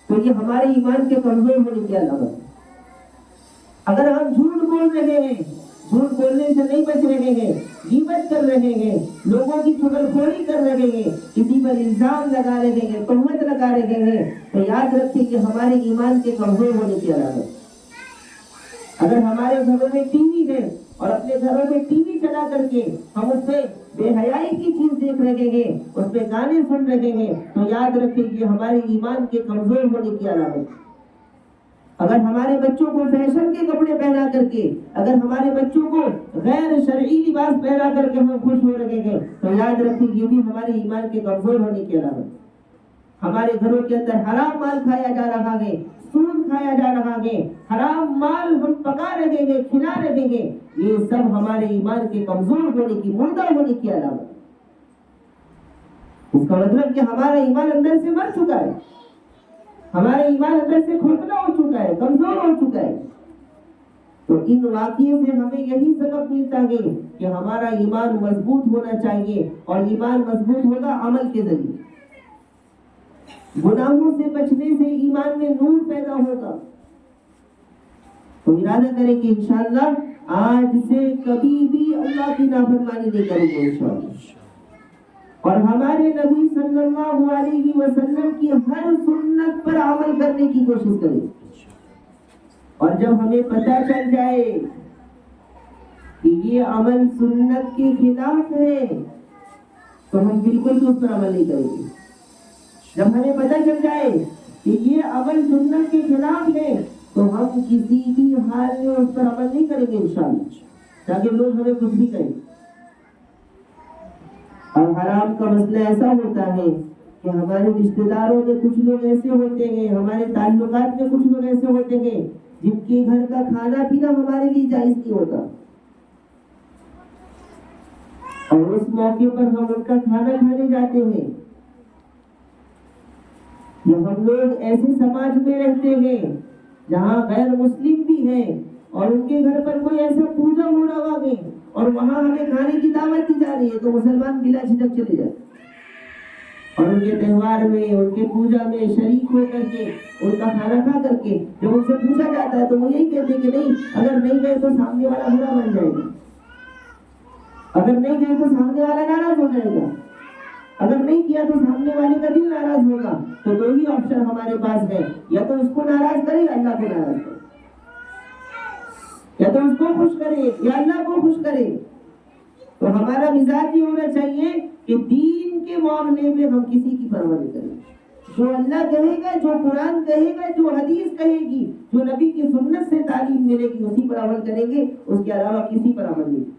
تو یہ ہمارے ایمان کے کمزور ہونے کی علامت۔ اگر ہم جھوٹ بول رہے ہیں، جھوٹ بولنے سے نہیں بچ رہے ہیں، غیبت کر رہے ہیں، لوگوں کی چغلخوری کر رہے ہیں، کسی پر الزام لگا رہے ہیں، تہمت لگا رہے ہیں، تو یاد رکھیں کہ ہمارے ایمان کے کمزور ہونے کی علامت۔ اگر ہمارے گھروں میں ٹی وی ہے اور اپنے گھروں میں ٹی وی چلا کر کے ہم اس میں بے حیائی کی چیز دیکھ رہے ہیں، اس پہ گانے سن رہے ہیں، تو یاد رکھیں کہ ہمارے ایمان کے کمزور ہونے کی علامت۔ اگر ہمارے بچوں کو فیشن کے کپڑے پہنا کر کے، اگر ہمارے بچوں کو غیر شرعی لباس پہنا کر کے ہم خوش ہو رہے ہیں، تو یاد رکھیں یہ بھی ہمارے ایمان کے کمزور ہونے کی علامت۔ ہمارے گھروں کے اندر حرام مال کھایا جا رہا ہے، سود کھایا جا رہا ہے، حرام مال ہم پکا رہے ہیں، کھلا رہے ہیں، یہ سب ہمارے ایمان کے کمزور ہونے کی، مردہ ہونے کی علامت۔ اس کا مطلب کہ ہمارا ایمان اندر سے مر چکا ہے، ہمارا ایمان اندر سے کھوکھلا ہو چکا ہے، کمزور ہو چکا ہے۔ تو ان واقعے سے ہمیں یہی سبق ملتا ہے کہ ہمارا ایمان مضبوط ہونا چاہیے، اور ایمان مضبوط ہوگا عمل کے ذریعے۔ گناہوں سے بچنے سے ایمان میں نور پیدا ہوگا۔ تو ارادہ کریں کہ انشاءاللہ آج سے کبھی بھی اللہ کی نافرمانی نہیں کریں گے انشاءاللہ، اور ہمارے نبی صلی اللہ علیہ وسلم کی ہر سنت پر عمل کرنے کی کوشش کریں۔ اور جب ہمیں پتہ چل جائے کہ یہ عمل سنت کے خلاف ہے تو ہم بالکل بھی اس پر عمل نہیں کریں گے۔ جب ہمیں پتہ چل جائے کہ یہ عمل سنت کے خلاف ہے تو ہم کسی بھی حال میں اس پر عمل نہیں کریں گے انشاءاللہ، تاکہ لوگ ہمیں کچھ بھی کہیں۔ اور حرام کا مسئلہ ایسا ہوتا ہے کہ ہمارے رشتہ داروں میں کچھ لوگ ایسے ہوتے ہیں، ہمارے تعلقات میں کچھ لوگ ایسے ہوتے ہیں جن کے گھر کا کھانا پینا ہمارے لیے جائز نہیں ہوتا، اور اس موقع پر ہم ان کا کھانا کھانے جاتے ہیں۔ یا ہم لوگ ایسے سماج میں رہتے ہیں جہاں غیر مسلم بھی ہیں، اور ان کے گھر پر کوئی ایسا پوجا ہو رہا ہے اور وہاں ہمیں کھانے کی دعوت دی جا رہی ہے، تو مسلمان بلا جھجک چلے جاتے اور ان کے تہوار میں، ان کے پوجا میں شریک ہو کر کے، ان کا کھانا کھا کر کے جب ان سے پوچھا جاتا ہے تو وہ یہی کہتے ہیں کہ نہیں، اگر نہیں گئے تو سامنے والا برا بن جائے گا، اگر نہیں گئے تو سامنے والا ناراض ہو جائے گا، اگر نہیں کیا تو سامنے والے کا دل ناراض ہوگا۔ تو دو ہی آپشن ہمارے پاس ہے، یا تو اس کو ناراض کرے یا اللہ کو ناراض کرے، یا تو اس کو خوش کرے یا اللہ کو خوش کرے۔ تو ہمارا مزاج یہ ہونا چاہیے کہ دین کے معاملے میں ہم کسی کی پرواہ نہیں کریں، جو اللہ کہے گا، جو قرآن کہے گا، جو حدیث کہے گی، جو نبی کی سنت سے تعلیم ملے گی، اسی پر عمل کریں گے، اس کے علاوہ کسی پر عمل نہیں۔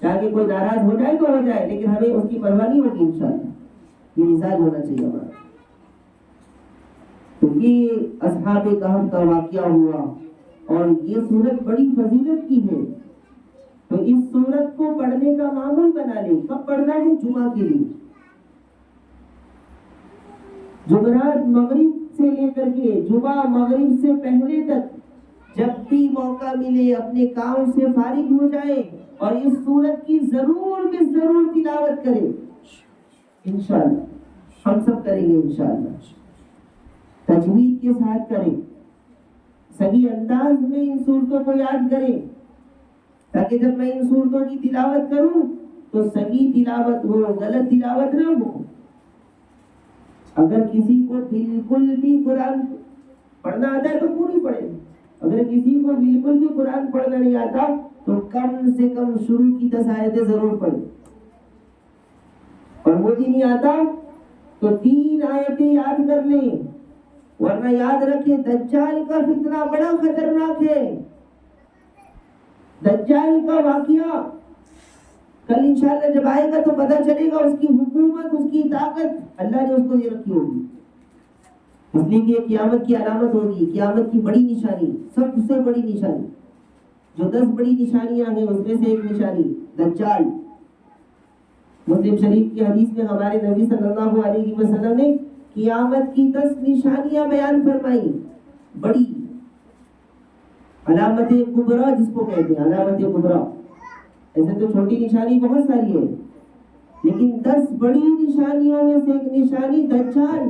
چاہے کوئی ناراض ہو جائے تو ہو جائے، لیکن ہمیں اس کی پرواہ نہیں ہوگی انشاءاللہ۔ یہ مزاج ہونا چاہیے ہمارا۔ تو یہ اصحاب کہف کا واقعہ ہوا، اور یہ سورت بڑی فضیلت کی ہے، تو اس سورت کو پڑھنے کا معمول بنا لیں۔ کب پڑھنا ہے؟ جمعہ کے لیے، جمعرات مغرب سے لے کر کے جمعہ مغرب سے پہلے تک جب بھی موقع ملے اپنے کام سے فارغ ہو جائے اور اس سورت کی ضرور بھی ضرور تلاوت کریں انشاءاللہ۔ ہم سب کریں گے انشاءاللہ، تجوید کے ساتھ کریں، صحیح انداز میں ان صورتوں کو یاد کریں، تاکہ جب میں ان صورتوں کی تلاوت کروں تو صحیح تلاوت ہو، غلط تلاوت نہ ہو۔ اگر کسی کو بالکل بھی قرآن پڑھنا آتا ہے تو پوری پڑھے، اگر کسی کو بالکل بھی قرآن پڑھنا نہیں آتا تو کم سے کم شروع کی 10 آیتیں ضرور پڑھیں، اور وہ بھی نہیں آتا تو 3 آیتیں یاد کر لیں، ورنہ یاد رکھیں دجال کا فتنہ بڑا خطرناک ہے۔ دجال کا واقعہ کل انشاءاللہ جب آئے گا تو پتہ چلے گا، اس کی حکومت، اس کی طاقت اللہ نے اس کو دے رکھی ہوگی، اس لیے کہ یہ قیامت کی علامت ہوگی، قیامت کی بڑی نشانی، سب سے بڑی نشانی، جو 10 بڑی نشانیاں ہیں اس میں سے ایک نشانی دجال۔ مسلم شریف کی حدیث میں ہمارے نبی صلی اللہ علیہ وسلم نے قیامت کی 10 نشانیاں بیان فرمائی، بڑی علامت کبریٰ جس کو کہتے ہیں، علامت کبریٰ۔ ایسے تو چھوٹی نشانی بہت ساری ہے، لیکن 10 بڑی نشانیوں میں سے ایک نشانی دجال،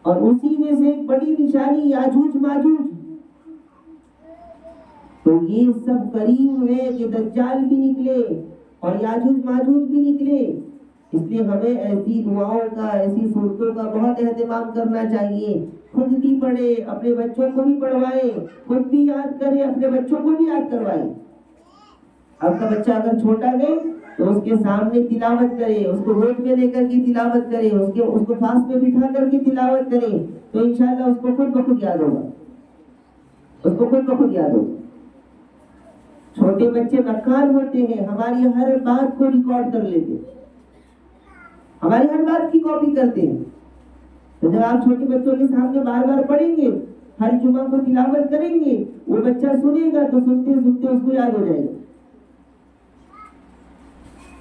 اور اسی میں سے ایک بڑی نشانی یاجوج ماجوج۔ تو یہ سب قریب ہے کہ دجال بھی نکلے اور یاجوج ماجوج بھی نکلے. اس لیے ہمیں ایسی دعاؤں کا، ایسی صورتوں کا بہت اہتمام کرنا چاہیے. خود بھی پڑھے، اپنے بچوں کو بھی پڑھوائے، خود بھی یاد کرے، اپنے بچوں کو بھی یاد کروائے. آپ کا بچہ اگر چھوٹا ہے تو اس کے سامنے تلاوت کرے، اس کو گود میں لے کر کے تلاوت کرے، اس کو پاس میں بٹھا کر کے تلاوت کرے، تو انشاءاللہ اس کو خود بخود یاد ہوگا. اس کو خود بخود یاد ہوگا. چھوٹے بچے نقال ہوتے ہیں، ہماری ہر بات کو ریکارڈ کر لیتے ہیں، ہماری ہر بات کی کاپی کرتے ہیں. تو جب آپ چھوٹے بچوں کے سامنے بار بار پڑھیں گے، ہر جمعہ کو تلاوت کریں گے، وہ بچہ سنے گا تو سنتے سنتے اس کو یاد ہو جائے گا.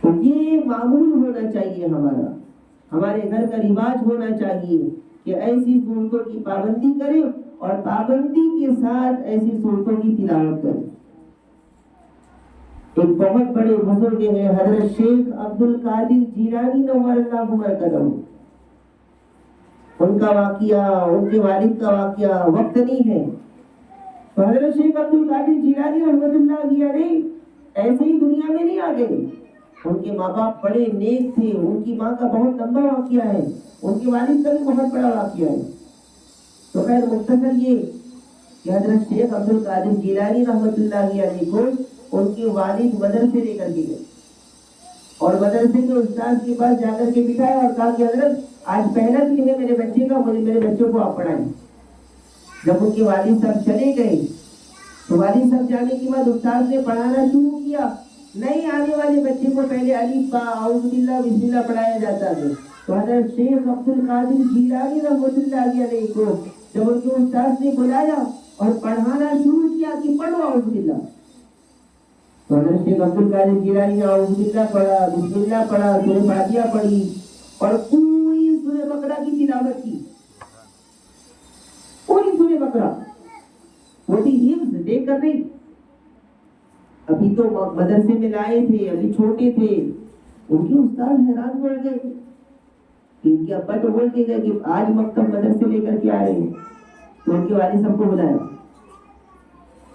تو یہ معمول ہونا چاہیے ہمارا، ہمارے گھر کا رواج ہونا چاہیے کہ ایسی صورتوں کی پابندی کریں اور پابندی کے ساتھ ایسی صورتوں کی تلاوت کریں. ایک بہت بڑے بزرگ ہیں حضرت شیخ عبد القادر جیلانی نور اللہ مرکزہ. ان کا واقعہ، ان کے والد کا واقعہ وقت نہیں ہے. تو حضرت شیخ عبد القادر جیلانی رحمۃ اللہ علیہ ایسے ہی دنیا میں نہیں آ گئے. ان کے ماں باپ بڑے نیک تھے، ان کی ماں کا بہت لمبا واقعہ ہے، ان کے والد کا بھی بہت بڑا واقعہ ہے. تو خیر مختصر یہ کہ حضرت شیخ عبد القادر جیلانی رحمۃ اللہ علیہ کو ان کے والد مدرسے لے کر کے گئے اور مدرسے کے استاد کے پاس جا کر کے بٹھایا اور کہا کہ حضرت آج پہلا دن ہے میرے بچے کا، میرے بچوں کو آپ پڑھائیں. جب ان کے والد صاحب چلے گئے تو والد صاحب جانے کے بعد استاد نے پڑھانا شروع کیا. نہیں آنے والے بچے کو پہلے الف با اعوذ باللہ بسم اللہ پڑھایا جاتا ہے. تو حضرت شیخ عبد القادر جیلانی رحمۃ اللہ علیہ کو جب ان کے استاد نے بلایا اور پڑھانا شروع کیا کہ پڑھو اعوذ باللہ، تو حضرت شیخ عبد القادر جیلانی نے اعوذ باللہ پڑھا، بسم اللہ پڑھا، سورہ فاتحہ پڑھی اور پوری سورہ بقرہ کی تلاوت کی. پوری سورہ بقرہ، وہ بھی حفظ دیکھ کر نہیں. ابھی تو مدرسے میں لائے تھے، ابھی چھوٹے تھے. ان کے استاد حیران ہو گئے. ان کے ابا تو بول کے گئے کہ آج مکتب مدرسے لے کر کے آ رہے ہیں. تو ان کے والد صاحب کو بلایا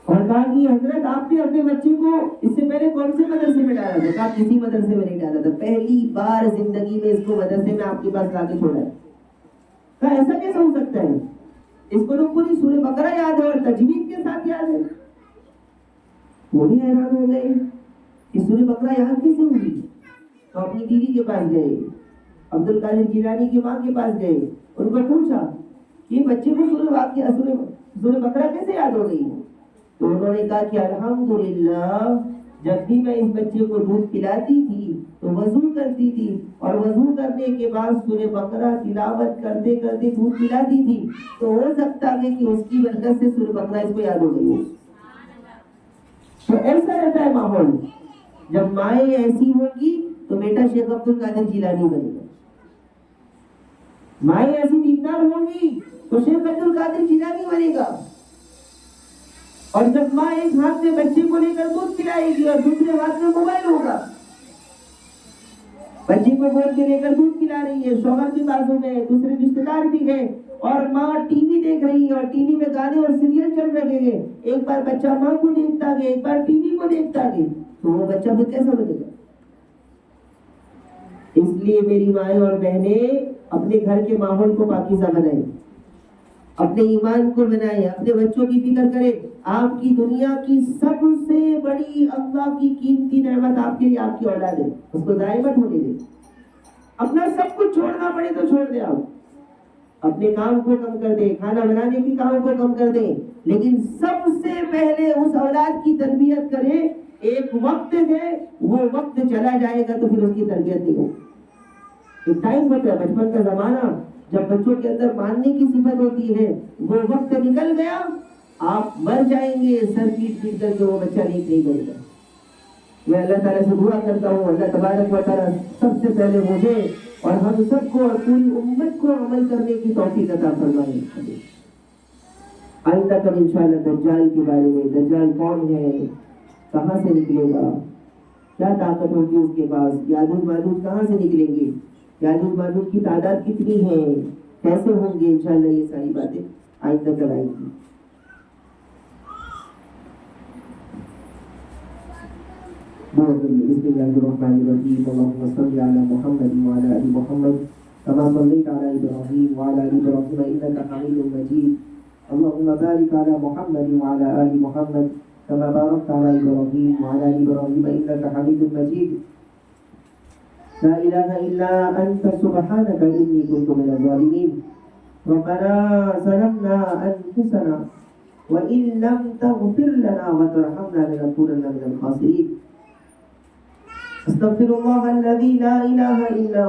اور کہا کہ حضرت آپ نے اپنے بچے کو اس سے پہلے کون سے مدرسے میں ڈالا تھا؟ کہا کسی مدرسے میں نہیں ڈالا تھا، پہلی بار زندگی میں اس کو مدرسے میں آپ کے پاس لا کے چھوڑا ہے. کہا ایسا کیسے ہو سکتا ہے؟ اس کو تو پوری سورہ بقرہ یاد ہے اور تجوید کے ساتھ یاد ہے. وہ بھی حیران ہو گئے کہ سورہ بقرہ یاد کیسے ہوئی. تو اپنی بیوی کے پاس گئے، عبد القادر جیلانی کی ماں کے پاس گئے، ان کو پوچھا کہ بچے کو سورہ بقرہ کیسے یاد ہو گئی. تو انہوں نے کہا کہ الحمدللہ جب بھی میں اس بچے کو دودھ پلاتی تھی تو وضو کرتی تھی اور وضو کرنے کے بعد سورہ بقرہ تلاوت کرتے کرتے دودھ پلاتی تھی، تو ہو سکتا ہے کہ اس کی برکت سے سورہ بقرہ اس کو یاد ہو گئی. تو ایسا رہتا ہے ماحول. جب مائیں ایسی ہوگی تو بیٹا شیخ عبد القادر جیلانی بنے گا. مائیں ایسی دیندار ہوں گی تو شیخ عبد القادر جیلانی بنے گا. اور جب ماں ایک ہاتھ میں بچے کو لے کر دودھ پلائے گی اور دوسرے ہاتھ میں موبائل ہوگا، بچے کو گود میں لے کر دودھ پلا رہی ہے، شوہر بھی بازو میں ہے، دوسرے رشتے دار بھی ہیں اور ماں ٹی وی دیکھ رہی ہے اور ٹی وی میں گانے اور سیریل چل رہے ہیں. ایک بار بچہ ماں کو دیکھتا ہے، ایک بار ٹی وی کو دیکھتا ہے، تو وہ بچہ پھر کیسا بنے گا. اس لیے میری مائیں اور بہنیں اپنے گھر کے ماحول کو پاکیزہ بنائیں، اپنے ایمان کو بنائیں، اپنے بچوں کی فکر کریں. آپ کی دنیا کی سب سے بڑی اللہ کی قیمتی نعمت آپ کے لیے آپ کی اولاد ہے. اس کو ضائع مت ہونے دیں. اپنا سب کچھ چھوڑنا پڑے تو چھوڑ دیں. آپ اپنے کام کو کم کر دیں، کھانا بنانے کی کام کو کم کر دیں، لیکن سب سے پہلے اس اولاد کی تربیت کریں. ایک وقت ہے، وہ وقت چلا جائے گا تو پھر اس کی تربیت نہیں ہوگی. ایک ٹائم ہوتا ہے، بچپن کا زمانہ، جب بچوں کے اندر ماننے کی صفت ہوتی ہے، وہ وقت نکل گیا، آپ مر جائیں گے سر پیٹ پیٹ کر کے، وہ بچہ نیک نہیں بنے گا. میں اللہ تعالیٰ سے دعا کرتا ہوں اللہ تبارک و تعالیٰ سب سے پہلے مجھے اور ہم سب کو اور پوری امت کو عمل کرنے کی توفیق عطا فرمائے. آئندہ کل انشاءاللہ دجال کے بارے میں، دجال کون ہے، کہاں سے نکلے گا، کیا طاقت ہوگی اس کے پاس، یاجوج ماجوج کہاں سے نکلیں گے، یاجوج ماجوج کی تعداد کتنی ہے، کیسے ہوں گے، انشاءاللہ یہ ساری باتیں آئندہ کل آئیں گی. بسم الله الرحمن الرحيم اللهم صل على محمد وعلى آل محمد كما صليت على إبراهيم وعلى آل إبراهيم إنك حميد مجيد اللهم بارك على محمد وعلى آل محمد كما باركت على إبراهيم وعلى آل إبراهيم إنك حميد مجيد لا إله إلا أنت سبحانك إني كنت من الظالمين ربنا ظلمنا أنفسنا وإن لم تغفر لنا وترحمنا لنكونن من الخاسرين استغفر الله الذي لا إله إلا